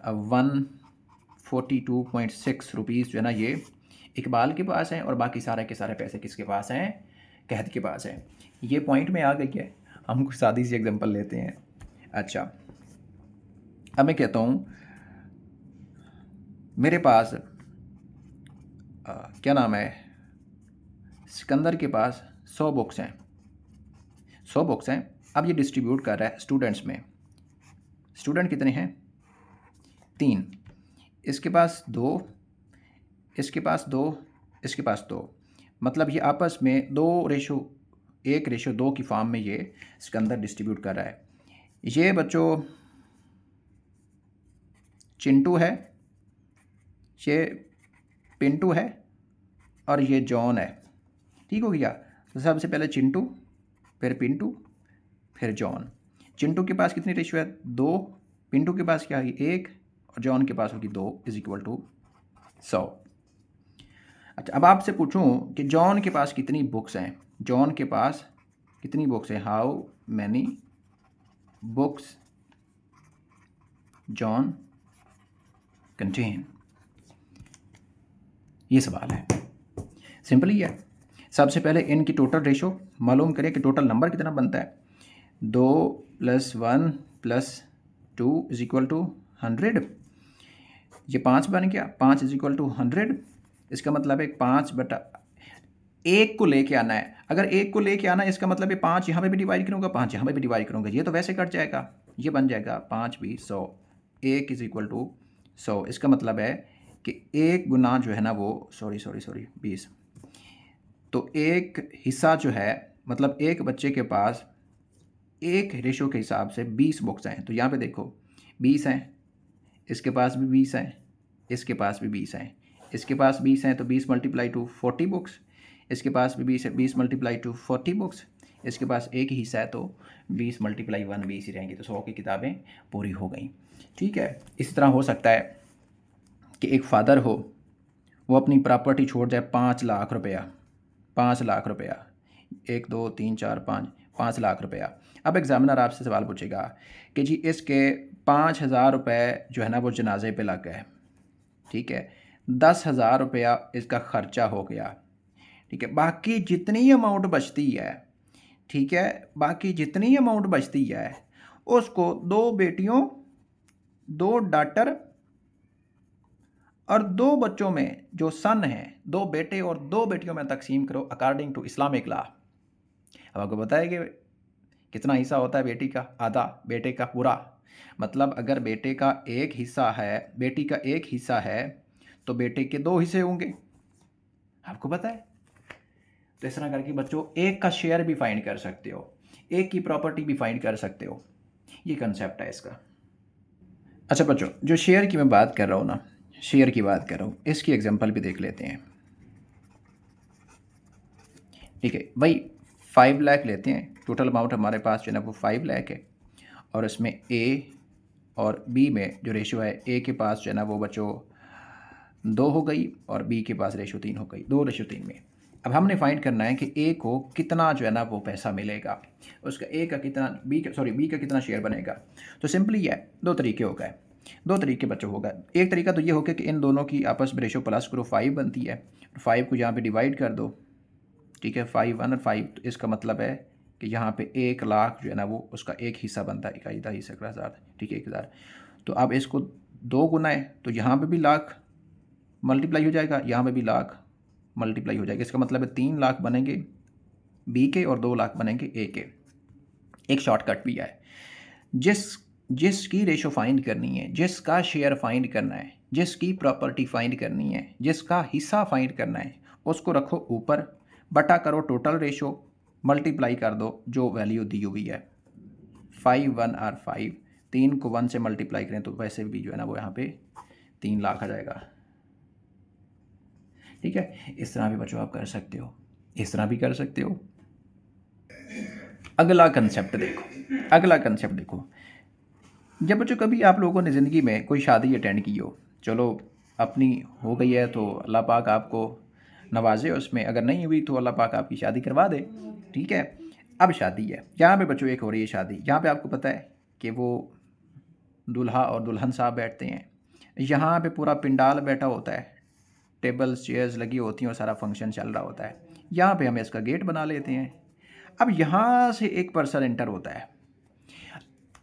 142.6 रुपीज़ जो है ना ये इकबाल के पास है, और बाकी सारे के सारे पैसे किसके पास हैं, कैद के पास है। ये पॉइंट में आ गई है। हम कुछ सादी सी एग्जांपल लेते हैं। अच्छा, अब मैं कहता हूँ मेरे पास क्या नाम है, सिकंदर के पास 100 बुक्स हैं, 100 बुक्स हैं। अब ये डिस्ट्रीब्यूट कर रहा है स्टूडेंट्स में। स्टूडेंट कितने हैं, 3, इसके पास 2, इसके पास 2, इसके पास 2, मतलब ये आपस में 1:2 की फॉर्म में ये सिकंदर डिस्ट्रीब्यूट कर रहा है। ये बच्चों चिंटू है, ये पिंटू है, और ये जॉन है, ठीक हो गया। तो सबसे पहले चिंटू, फिर पिंटू, फिर जॉन। चिंटू के पास कितनी रेशियो है, 2, पिंटू के पास क्या है 1, और जॉन के पास होगी 2 = 100। अच्छा, अब आपसे पूछूं कि जॉन के पास कितनी बुक्स हैं, जॉन के पास कितनी बुक्स हैं, how many books John contain, ये सवाल है। सिंपल ही है। सबसे पहले इनकी टोटल रेशो मालूम करें कि टोटल नंबर कितना बनता है, 2 +1 +2 इज इक्वल टू 100। ये 5 बन गया, 5 इज इक्वल टू 100। इसका मतलब है 5/1 को लेके आना है। अगर 1 को लेके आना है इसका मतलब है 5 यहाँ पे भी डिवाइड करूँगा, 5 यहाँ पे भी डिवाइड करूँगा, ये तो वैसे कट जाएगा। ये बन जाएगा 5 भी 100, 1 इज इक्वल टू 100। इसका मतलब है कि 1 गुना जो है ना वो 20, तो एक हिस्सा जो है मतलब एक बच्चे के पास एक रेशो के हिसाब से 20 बुक्स हैं। तो यहाँ पे देखो 20 हैं, इसके पास भी 20 हैं, इसके पास भी 20 हैं, इसके पास 20 हैं तो 20 मल्टीप्लाई टू 40 बुक्स, इसके पास भी 20 है, 20 मल्टीप्लाई टू 40 बुक्स, इसके पास एक ही हिस्सा है तो 20 मल्टीप्लाई 1 20 ही रहेंगी, तो 100 की किताबें पूरी हो गई। ठीक है। इसी तरह हो सकता है कि एक फादर हो, वो अपनी प्रॉपर्टी छोड़ जाए 5 लाख रुपया, 5 लाख रुपया, 1 2 3 4 5 लाख रुपया। अब एग्जामिनर आपसे सवाल पूछेगा कि जी इसके 5,000 रुपये जो है ना वो जनाजे पे लग गए। ठीक है, 10,000 रुपया इसका ख़र्चा हो गया। ठीक है, बाकी जितनी अमाउंट बचती है, ठीक है, बाकी जितनी अमाउंट बचती है उसको 2 बेटियों, 2 डॉटर और 2 बच्चों में जो सन हैं, 2 बेटे और 2 बेटियों में तकसीम करो अकॉर्डिंग टू इस्लामिक लॉ। अब आपको पता है कि कितना हिस्सा होता है बेटी का? आधा, बेटे का पूरा। मतलब अगर बेटे का एक हिस्सा है, बेटी का एक हिस्सा है तो बेटे के 2 हिस्से होंगे, आपको पता है। तो इस तरह करके बच्चों एक का शेयर भी फाइंड कर सकते हो, एक की प्रॉपर्टी भी फाइंड कर सकते हो। ये कंसेप्ट है इसका। अच्छा बच्चों, जो शेयर की मैं बात कर रहा हूँ ना, शेयर की बात कर रहा हूँ, इसकी एग्जांपल भी देख लेते हैं। ठीक है भाई, 5 लाख लेते हैं। टोटल अमाउंट हमारे पास जो है ना वो 5 लाख है, और इसमें ए और बी में जो रेशो है, ए के पास जो है ना वो बच्चों 2 हो गई और बी के पास रेशो 3 हो गई, 2:3 में। अब हमने फाइंड करना है कि ए को कितना जो है ना वो पैसा मिलेगा, उसका ए का कितना, बी का कितना शेयर बनेगा। तो सिंपली है, 2 तरीके हो गए, 2 तरीके बच्चों होगा। एक तरीका तो ये हो गया कि इन दोनों की आपस में रेशो प्लस करो, 5 बनती है, 5 को यहाँ पे डिवाइड कर दो। ठीक है, 5 1 और 5, तो इसका मतलब है कि यहाँ पे 1 लाख जो है ना वो उसका एक हिस्सा बनता है, इकाई, दही, सैकड़ा, हज़ार। ठीक है, 1,000। तो अब इसको 2 गुना है तो यहाँ पे भी लाख मल्टीप्लाई हो जाएगा, यहाँ पे भी लाख मल्टीप्लाई हो जाएगा। इसका मतलब है 3 लाख बनेंगे बी के और 2 लाख बनेंगे ए के। एक शॉर्टकट भी है, जिसकी रेशो फाइंड करनी है, जिसका शेयर फाइंड करना है, जिसकी प्रॉपर्टी फाइंड करनी है, जिसका हिस्सा फाइंड करना है, उसको रखो ऊपर, बटा करो टोटल रेशो, मल्टीप्लाई कर दो जो वैल्यू दी हुई है। 5 1 और 5, 3 को 1 से मल्टीप्लाई करें तो वैसे भी जो है ना वो यहाँ पे 3 लाख आ जाएगा। ठीक है, इस तरह भी बच्चों आप कर सकते हो, इस तरह भी कर सकते हो। अगला कंसेप्ट देखो, अगला कंसेप्ट देखो। जब बच्चों कभी आप लोगों ने ज़िंदगी में कोई शादी अटेंड की हो, चलो अपनी हो गई है तो अल्लाह पाक आपको नवाजे उसमें, अगर नहीं हुई तो अल्लाह पाक आपकी शादी करवा दे। ठीक है, अब शादी है, यहाँ पे बच्चों एक हो रही है शादी। यहाँ पे आपको पता है कि वो दूल्हा और दुल्हन साहब बैठते हैं, यहाँ पे पूरा पिंडाल बैठा होता है, टेबल्स चेयर्स लगी होती हैं और सारा फंक्शन चल रहा होता है। यहाँ पे हम इसका गेट बना लेते हैं। अब यहाँ से एक पर्सन एंटर होता है।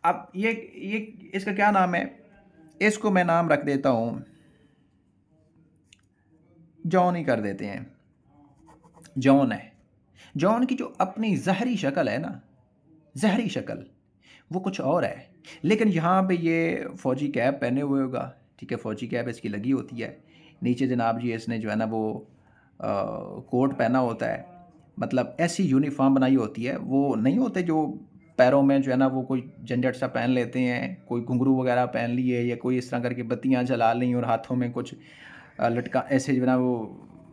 अब ये इसका क्या नाम है, इसको मैं नाम रख देता हूँ जॉन ही कर देते हैं। जॉन है, जॉन की जो अपनी ज़हरी शक्ल है ना, ज़हरी शक्ल वो कुछ और है, लेकिन यहाँ पे ये फ़ौजी कैप पहने हुए होगा। ठीक है, फ़ौजी कैप इसकी लगी होती है, नीचे जनाब जी इसने जो है ना वो कोट पहना होता है, मतलब ऐसी यूनिफॉर्म बनाई होती है। वो नहीं होते जो पैरों में जो है ना वो कोई झंझट सा पहन लेते हैं, कोई घुंघरू वगैरह पहन लिए या कोई इस तरह करके बत्तियां जला ली और हाथों में कुछ लटका ऐसे जो है ना वो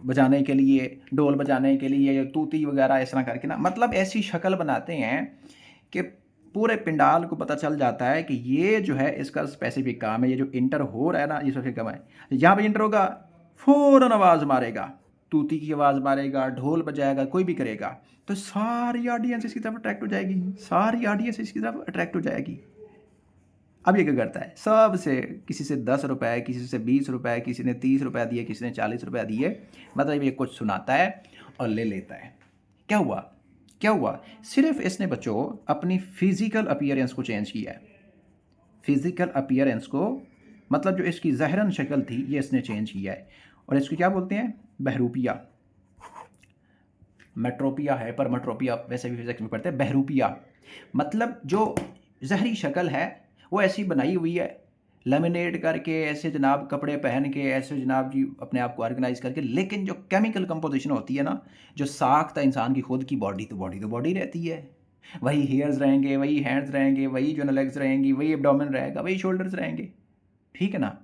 बजाने के लिए, ढोल बजाने के लिए या तूती वगैरह इस तरह करके ना, मतलब ऐसी शक्ल बनाते हैं कि पूरे पिंडाल को पता चल जाता है कि ये जो है इसका स्पेसिफिक काम है। ये जो इंटर हो रहा है ना, ये सबसे कम है। यहाँ पे इंटर होगा, फ़ौरन आवाज़ मारेगा, तूती की आवाज़ मारेगा, ढोल बजाएगा, कोई भी करेगा, तो सारी ऑडियंस इसकी तरफ अट्रैक्ट हो जाएगी, सारी ऑडियंस इसकी तरफ अट्रैक्ट हो जाएगी। अब ये क्या करता है, सबसे किसी से 10 रुपये, किसी से 20 रुपये, किसी ने 30 रुपये दिए, किसी ने 40 रुपये दिए, मतलब ये कुछ सुनाता है और ले लेता है। क्या हुआ क्या हुआ, सिर्फ इसने बच्चों अपनी फिजिकल अपीयरेंस को चेंज किया है। फिजिकल अपीयरेंस को मतलब जो इसकी ज़ाहिरन शक्ल थी ये इसने चेंज किया है, और इसको क्या बोलते हैं, बहरूपिया। मेट्रोपिया है, पर मेट्रोपिया वैसे भी फिजिक्स में पढ़ते हैं। बहरूपिया मतलब जो ज़हरी शक्ल है वो ऐसी बनाई हुई है, लेमिनेट करके ऐसे जनाब, कपड़े पहन के ऐसे जनाब जी अपने आप को ऑर्गेनाइज करके, लेकिन जो केमिकल कंपोजिशन होती है ना, जो साख्त है इंसान की खुद की, बॉडी तो बॉडी रहती है, वही हेयर्स रहेंगे, वही हैंड्स रहेंगे, वही जो लेग्स रहेंगी, वही एब्डोमेन रहेगा, वही शोल्डर्स रहेंगे, ठीक है ना।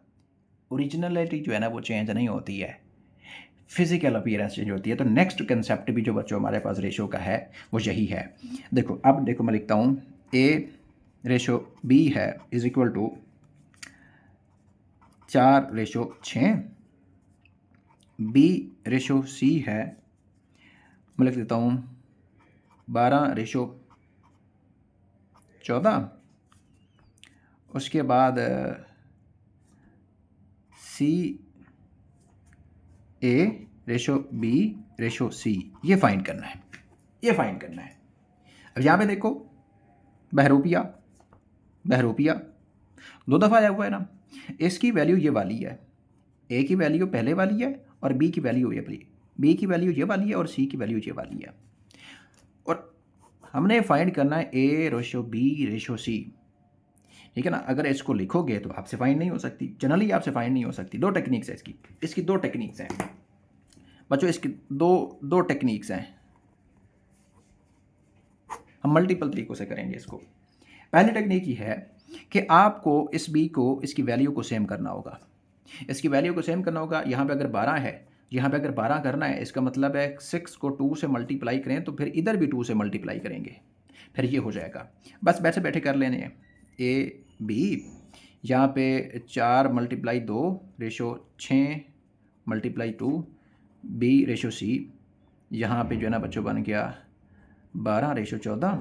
ओरिजिनलिटी जो है ना वो चेंज नहीं होती है, फिजिकल अपीयरेंस चेंज होती है। तो नेक्स्ट कंसेप्ट भी जो बच्चों हमारे पास रेशो का है वो यही है। देखो अब देखो मैं लिखता हूँ A/B है इज इक्वल टू 4/6, B/C है, मैं लिख देता हूँ 12/14, उसके बाद CA/B/C, ये फाइंड करना है, ये फाइंड करना है। अब यहाँ पे देखो बहरूपिया दो दफ़ा आया हुआ है ना, इसकी वैल्यू ये वाली है, ए की वैल्यू पहले वाली है और बी की वैल्यू ये वाली, बी की वैल्यू ये वाली है और सी की वैल्यू ये वाली है, और हमने फाइंड करना है A/B/C, ठीक है ना। अगर इसको लिखोगे तो आपसे फाइंड नहीं हो सकती, जनरली आपसे फाइंड नहीं हो सकती। दो टेक्निक्स है इसकी दो टेक्निक्स हैं बच्चों, इसकी दो टेक्निक्स हैं। हम मल्टीपल तरीक़ों से करेंगे इसको। पहली टेक्निक ये है कि आपको इस बी को इसकी वैल्यू को सेम करना होगा, इसकी वैल्यू को सेम करना होगा। यहाँ पे अगर 12 है, यहाँ पे अगर 12 करना है, इसका मतलब है 6 को 2 से मल्टीप्लाई करें तो फिर इधर भी 2 से मल्टीप्लाई करेंगे, फिर ये हो जाएगा। बस बैठे बैठे कर लेने हैं। A/B यहाँ पे 4/2/6 × 2, B/C यहाँ पे जो है ना बच्चों बन गया 12/14,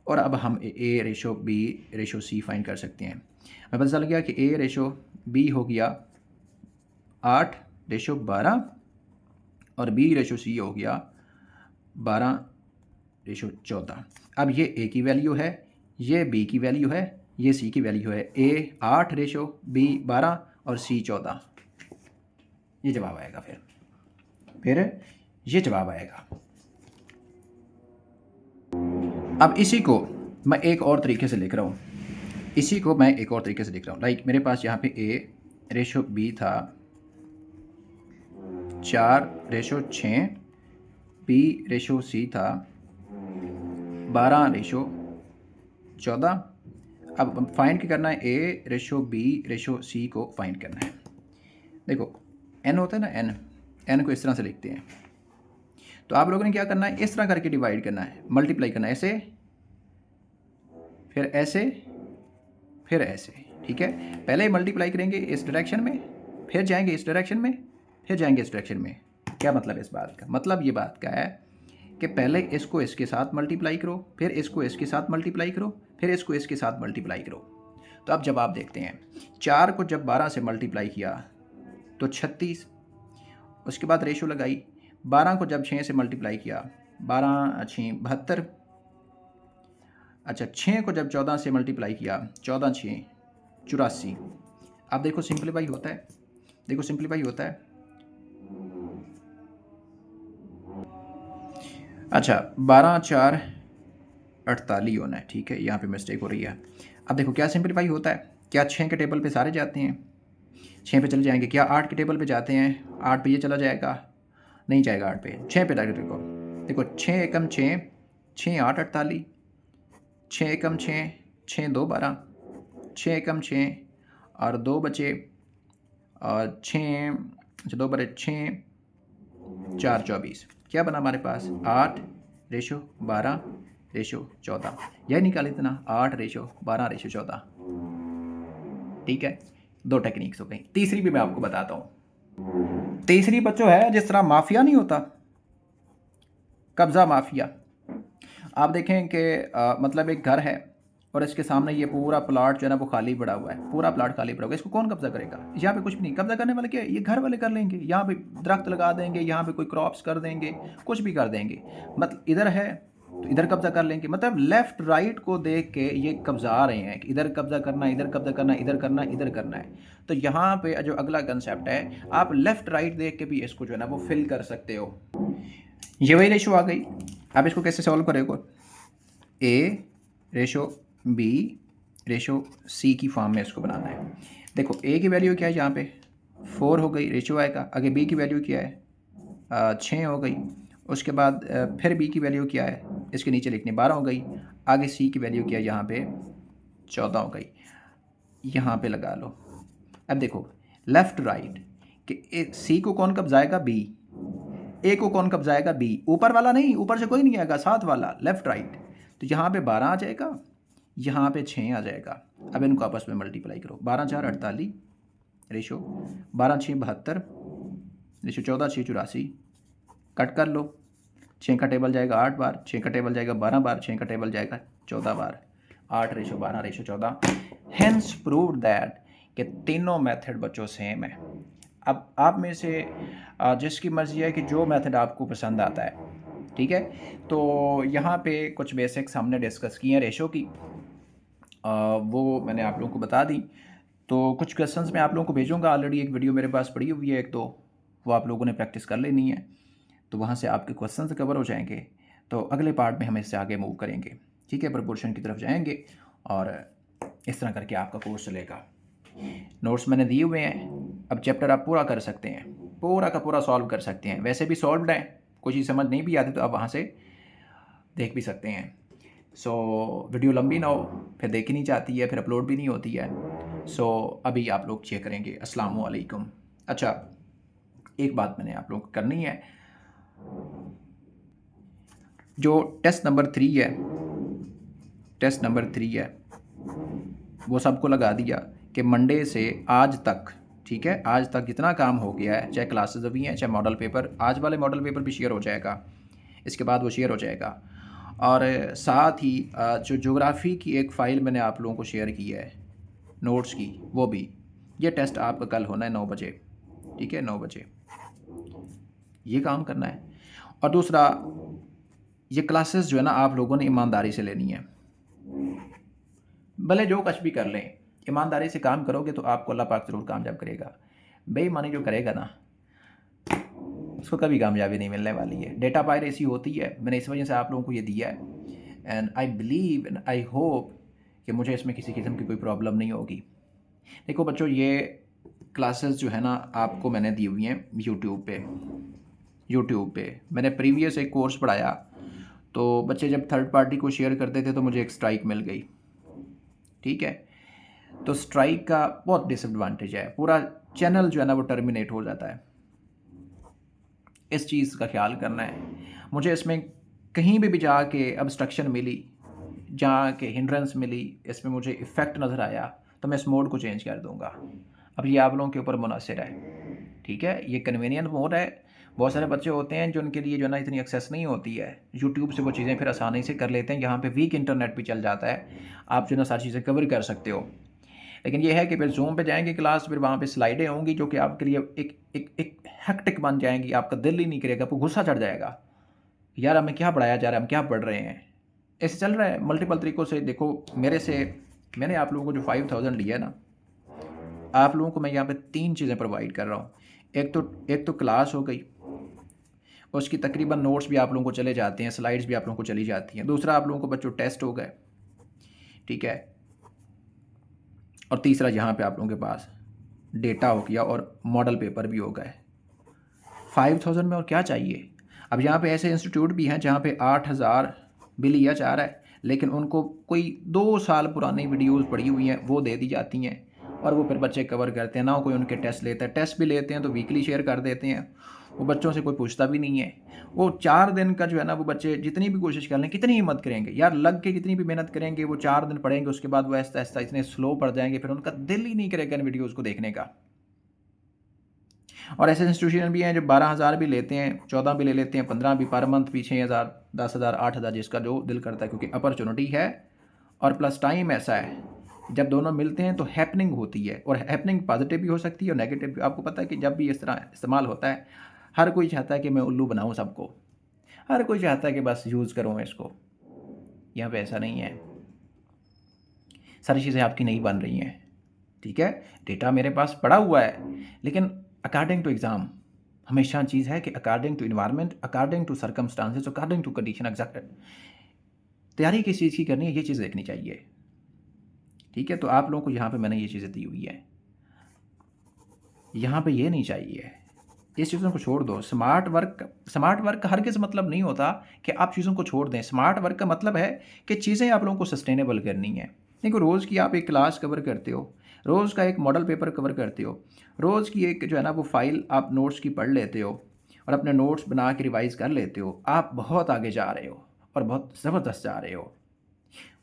और अब हम A/B/C फाइंड कर सकते हैं। हमें पता चल गया कि A/B हो गया 8/12 और B/C हो गया 12/14। अब ये A की वैल्यू है, ये B की वैल्यू है, ये C की वैल्यू है। A 8/B 12 और C 14, ये जवाब आएगा। फिर ये जवाब आएगा। अब इसी को मैं एक और तरीके से लिख रहा हूँ, लाइक मेरे पास यहाँ पे A/B था 4/6, B/C था 12/14। अब फाइंड करना है A/B/C को फाइंड करना है। देखो n होता है ना, n को इस तरह से लिखते हैं, तो आप लोगों ने क्या करना है, इस तरह करके डिवाइड करना है, मल्टीप्लाई करना है, ऐसे फिर ऐसे फिर ऐसे, ठीक है। पहले ही मल्टीप्लाई करेंगे इस डायरेक्शन में, फिर जाएंगे इस डायरेक्शन में, फिर जाएंगे इस डायरेक्शन में। क्या मतलब है इस बात का, मतलब ये बात का है कि पहले इसको इसके साथ मल्टीप्लाई करो, फिर इसको इसके साथ मल्टीप्लाई करो, फिर इसको इसके साथ मल्टीप्लाई करो। तो अब जवाब देखते हैं। 4 को जब 12 से मल्टीप्लाई किया तो 36, उसके बाद रेशो लगाई। 12 को जब 6 से मल्टीप्लाई किया, 12×6 72। अच्छा, 6 को जब 14 से मल्टीप्लाई किया, 14×6 84। अब देखो सिंप्लीफाई होता है, अच्छा 12×4 48 होना है, ठीक है, यहाँ पे मिस्टेक हो रही है। अब देखो क्या सिंप्लीफाई होता है, क्या 6 के टेबल पे सारे जाते हैं, 6 पे चले जाएंगे, क्या 8 के टेबल पे जाते हैं, 8 पे ये चला जाएगा, नहीं जाएगा 8 पे, 6 पे जाएगा। देखो 6 एकम 6, 6 8 48, 6 एकम 6, 6 2 12, 6 एकम 6 और 2 बचे, और 6 2 बड़े 6 4 24। क्या बना हमारे पास 8/12/14, यह निकाल इतना 8/12/14, ठीक है। 2 टेक्निक्स हो गई। तीसरी भी मैं आपको बताता हूँ। तीसरी बच्चों है जिस तरह माफिया नहीं होता, कब्जा माफिया। आप देखें कि मतलब एक घर है और इसके सामने ये पूरा प्लाट जो है ना वो खाली पड़ा हुआ है, पूरा प्लाट खाली पड़ा हुआ है, इसको कौन कब्जा करेगा? यहाँ पे कुछ भी नहीं, कब्जा करने वाले क्या है, ये घर वाले कर लेंगे। यहाँ पे दरख्त लगा देंगे, यहाँ पे कोई क्रॉप्स कर देंगे, कुछ भी कर देंगे। मतलब इधर है तो इधर कब्जा कर लेंगे, मतलब लेफ्ट राइट को देख के ये कब्जा रहे हैं कि इधर कब्जा करना है, इधर कब्जा करना है, इधर करना है, इधर करना है। तो यहाँ पे जो अगला कंसेप्ट है, आप लेफ्ट राइट देख के भी इसको जो है ना वो फिल कर सकते हो। ये वही रेशो आ गई। आप इसको कैसे सॉल्व करोगे? ए रेशो बी रेशो सी की फॉर्म में इसको बनाना है। देखो ए की वैल्यू क्या है यहाँ पे 4 हो गई, रेशो आएगा। आगे बी की वैल्यू क्या है 6 हो गई। उसके बाद फिर बी की वैल्यू क्या है, इसके नीचे लिखनी 12 हो गई। आगे सी की वैल्यू क्या है यहाँ पे 14 हो गई। यहाँ पे लगा लो। अब देखो लेफ्ट राइट कि सी को कौन कब्जाएगा, बी। ए को कौन कब्जाएगा, बी। ऊपर वाला नहीं, ऊपर से कोई नहीं आएगा, साथ वाला लेफ्ट राइट। तो यहाँ पे 12 आ जाएगा, यहाँ पे 6 आ जाएगा। अब इनको आपस में मल्टीप्लाई करो। 12 4 48 रेशो 12 6 72 रेशो 14 6 84। कट कर लो। 6 का टेबल जाएगा 8 बार, 6 का टेबल जाएगा 12 बार, 6 का टेबल जाएगा 14 बार। 8 ratio 12 ratio 14। Hence proved that कि तीनों मेथड बच्चों सेम है। अब आप में से जिसकी मर्ज़ी है कि जो मेथड आपको पसंद आता है, ठीक है। तो यहाँ पे कुछ बेसिक्स हमने डिस्कस किए हैं रेशो की, वो मैंने आप लोगों को बता दी। तो कुछ क्वेश्चंस मैं आप लोगों को भेजूंगा, ऑलरेडी एक वीडियो मेरे पास पड़ी हुई है एक दो, वो आप लोगों ने प्रैक्टिस कर लेनी है। तो वहाँ से आपके क्वेश्चंस कवर हो जाएंगे। तो अगले पार्ट में हम इससे आगे मूव करेंगे, ठीक है। प्रपोर्शन की तरफ जाएंगे और इस तरह करके आपका कोर्स चलेगा। नोट्स मैंने दिए हुए हैं, अब चैप्टर आप पूरा कर सकते हैं, पूरा का पूरा सॉल्व कर सकते हैं। वैसे भी सॉल्व्ड है, कोई चीज़ समझ नहीं भी आती तो आप वहाँ से देख भी सकते हैं। सो वीडियो लंबी ना हो, फिर देखी नहीं जाती है, फिर अपलोड भी नहीं होती है। सो अभी आप लोग चेक करेंगे। अस्सलाम वालेकुम। अच्छा, एक बात मैंने आप लोग को करनी है, जो टेस्ट नंबर 3 है, टेस्ट नंबर 3 है वो सबको लगा दिया कि मंडे से आज तक, ठीक है, आज तक जितना काम हो गया है, चाहे क्लासेस अभी हैं चाहे मॉडल पेपर, आज वाले मॉडल पेपर भी शेयर हो जाएगा, इसके बाद वो शेयर हो जाएगा। और साथ ही जो ज्योग्राफी की एक फ़ाइल मैंने आप लोगों को शेयर की है नोट्स की, वो भी, ये टेस्ट आपका कल होना है 9 बजे, ठीक है, 9 बजे ये काम करना है। और दूसरा, ये क्लासेस जो है ना आप लोगों ने ईमानदारी से लेनी है। भले जो कुछ भी कर लें, ईमानदारी से काम करोगे तो आपको अल्लाह पाक ज़रूर कामयाब करेगा। बेईमानी जो करेगा ना उसको कभी कामयाबी नहीं मिलने वाली है। डेटा पायरेसी होती है, मैंने इस वजह से आप लोगों को ये दिया है। And I believe and I hope कि मुझे इसमें किसी किस्म की कोई प्रॉब्लम नहीं होगी। देखो बच्चों, ये क्लासेस जो है ना आपको मैंने दी हुई हैं यूट्यूब पे मैंने प्रीवियस एक कोर्स पढ़ाया, तो बच्चे जब थर्ड पार्टी को शेयर करते थे तो मुझे एक स्ट्राइक मिल गई, ठीक है। तो स्ट्राइक का बहुत डिसएडवांटेज है, पूरा चैनल जो है ना वो टर्मिनेट हो जाता है। इस चीज़ का ख्याल करना है। मुझे इसमें कहीं भी जाके ऑब्स्ट्रक्शन मिली, जहाँ के हिंड्रेंस मिली, इसमें मुझे इफ़ेक्ट नज़र आया तो मैं इस मोड को चेंज कर दूँगा। अब ये आप लोगों के ऊपर मुनहसर है, ठीक है। ये कन्वीनियंट मोड है। बहुत सारे बच्चे होते हैं जो उनके लिए जो है ना इतनी एक्सेस नहीं होती है यूट्यूब से, वो चीज़ें फिर आसानी से कर लेते हैं। यहाँ पे वीक इंटरनेट भी चल जाता है, आप जो है ना सारी चीज़ें कवर कर सकते हो। लेकिन ये है कि फिर जूम पे जाएंगे क्लास, फिर वहाँ पे स्लाइडें होंगी जो कि आपके लिए एक हेक्टिक बन जाएंगी। आपका दिल ही नहीं करेगा, आपको गुस्सा चढ़ जाएगा, यार हमें क्या पढ़ाया जा रहा है, हम क्या पढ़ रहे हैं। ऐसे चल रहा है मल्टीपल तरीक़ों से। देखो मैंने आप लोगों को जो 5000 लिया है ना, आप लोगों को मैं यहाँ पे 3 चीज़ें प्रोवाइड कर रहा हूँ। एक तो क्लास हो गई, उसकी तकरीबन नोट्स भी आप लोगों को चले जाते हैं, स्लाइड्स भी आप लोगों को चली जाती हैं। दूसरा, आप लोगों को बच्चों टेस्ट हो गए, ठीक है। और तीसरा, यहाँ पे आप लोगों के पास डेटा हो गया और मॉडल पेपर भी हो गए। 5000 में और क्या चाहिए। अब यहाँ पे ऐसे इंस्टीट्यूट भी हैं जहाँ पे 8000 भी लिया जा रहा है, लेकिन उनको कोई 2 साल पुरानी वीडियोस पड़ी हुई हैं वो दे दी जाती हैं और वो फिर बच्चे कवर करते हैं ना। कोई उनके टेस्ट लेता है, टेस्ट भी लेते हैं तो वीकली शेयर कर देते हैं। वो बच्चों से कोई पूछता भी नहीं है। वो 4 दिन का जो है ना, वो बच्चे जितनी भी कोशिश कर लें, कितनी हिम्मत करेंगे यार, लग के कितनी भी मेहनत करेंगे, वो 4 दिन पढ़ेंगे, उसके बाद वो ऐसा ऐसा इतने स्लो पढ़ जाएंगे, फिर उनका दिल ही नहीं करेगा इन वीडियोज़ को देखने का। और ऐसे इंस्टीट्यूशन भी हैं जो 12,000 भी लेते हैं, 14 भी ले लेते हैं, 15 भी, पर मंथ भी 6,000, 10,000, 8,000, जिसका जो दिल करता है, क्योंकि अपॉर्चुनिटी है और प्लस टाइम ऐसा है जब दोनों मिलते हैं तो हैपनिंग होती है। और हैपनिंग पॉजिटिव भी हो सकती है और नेगेटिव भी। आपको पता है कि जब भी इस तरह इस्तेमाल होता है, हर कोई चाहता है कि मैं उल्लू बनाऊँ सबको, हर कोई चाहता है कि बस यूज़ करूँ मैं इसको। यहाँ पे ऐसा नहीं है, सारी चीज़ें आपकी नहीं बन रही हैं, ठीक है? डेटा मेरे पास पड़ा हुआ है, लेकिन अकॉर्डिंग टू एग्ज़ाम हमेशा चीज़ है कि according to environment, according to circumstances, according to condition exact तैयारी किस चीज़ की करनी है, ये चीज़ देखनी चाहिए, ठीक है? तो आप लोगों को यहाँ पे मैंने ये चीज़ें दी हुई हैं। यहाँ पे ये नहीं चाहिए, इस चीज़ों को छोड़ दो। स्मार्ट वर्क का हरगिज़ मतलब नहीं होता कि आप चीज़ों को छोड़ दें। स्मार्ट वर्क का मतलब है कि चीज़ें आप लोगों को सस्टेनेबल करनी है। देखो, रोज़ की आप एक क्लास कवर करते हो, रोज़ का एक मॉडल पेपर कवर करते हो, रोज़ की एक जो है ना वो फ़ाइल आप नोट्स की पढ़ लेते हो और अपने नोट्स बना के रिवाइज़ कर लेते हो। आप बहुत आगे जा रहे हो और बहुत ज़बरदस्त जा रहे हो।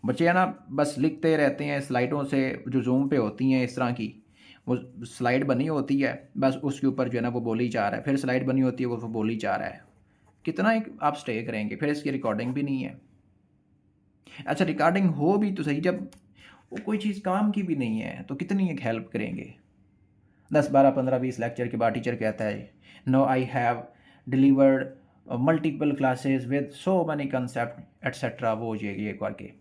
बच्चे है ना बस लिखते रहते हैं स्लाइडों से, जो ज़ूम पे होती हैं इस तरह की, वो स्लाइड बनी होती है, बस उसके ऊपर जो है ना वो बोली जा रहा है, फिर स्लाइड बनी होती है वो बोली जा रहा है। कितना एक आप स्टे करेंगे? फिर इसकी रिकॉर्डिंग भी नहीं है। अच्छा, रिकॉर्डिंग हो भी तो सही, जब वो कोई चीज़ काम की भी नहीं है तो कितनी एक हेल्प करेंगे? 10, 12, 15, 20 लेक्चर के बाद टीचर कहता है, no I have delivered multiple classes with so many concept etcetera, वो ये करके,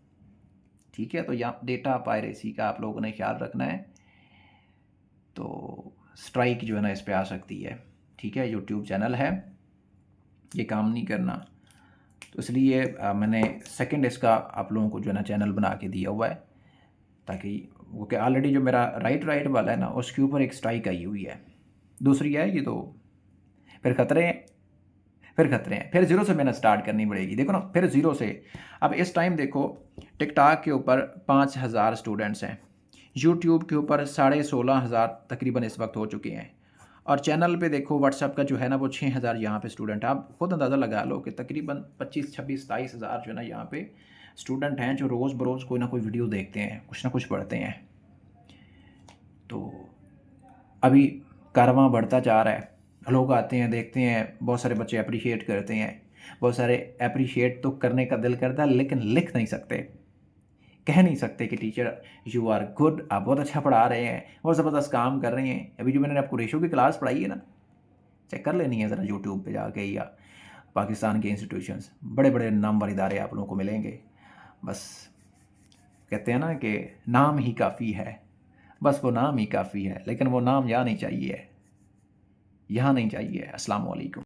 ठीक है? तो यहाँ डेटा पायरेसी का आप लोगों ने ख्याल रखना है। तो स्ट्राइक जो है ना इस पे आ सकती है, ठीक है? यूट्यूब चैनल है, ये काम नहीं करना, तो इसलिए मैंने सेकंड इसका आप लोगों को जो है ना चैनल बना के दिया हुआ है, ताकि वो क्या ऑलरेडी जो मेरा राइट वाला है ना उसके ऊपर एक स्ट्राइक आई हुई है, दूसरी है ये, तो फिर खतरे हैं, फिर ज़ीरो से मेहनत स्टार्ट करनी पड़ेगी। देखो ना, फिर ज़ीरो से। अब इस टाइम देखो, टिकटॉक के ऊपर 5000 स्टूडेंट्स हैं, यूट्यूब के ऊपर 16,500 तकरीबन इस वक्त हो चुके हैं, और चैनल पे देखो व्हाट्सएप का जो है ना वो 6000 यहाँ पे स्टूडेंट है। आप खुद अंदाज़ा लगा लो कि तकरीबन 25, 26, 27 हज़ार जो है ना यहाँ पे स्टूडेंट हैं जो रोज़ बरोज़ कोई ना कोई वीडियो देखते हैं, कुछ ना कुछ पढ़ते हैं। तो अभी कारवां बढ़ता जा रहा है, लोग आते हैं, देखते हैं, बहुत सारे बच्चे अप्रिशिएट करते हैं, बहुत सारे अप्रिशिएट तो करने का दिल करता है लेकिन लिख नहीं सकते, कह नहीं सकते कि टीचर यू आर गुड, आप बहुत अच्छा पढ़ा रहे हैं, बहुत ज़बरदस्त काम कर रहे हैं। अभी जो मैंने आपको रेशो की क्लास पढ़ाई है ना, चेक कर लेनी है ज़रा यूट्यूब पे जाके, या पाकिस्तान के इंस्टीट्यूशंस, बड़े बड़े नामवर इदारे आप लोगों को मिलेंगे। बस कहते हैं ना कि नाम ही काफ़ी है, बस वो नाम ही काफ़ी है, लेकिन वो नाम यहाँ नहीं चाहिए, यहाँ नहीं चाहिए। अस्सलाम वालेकुम।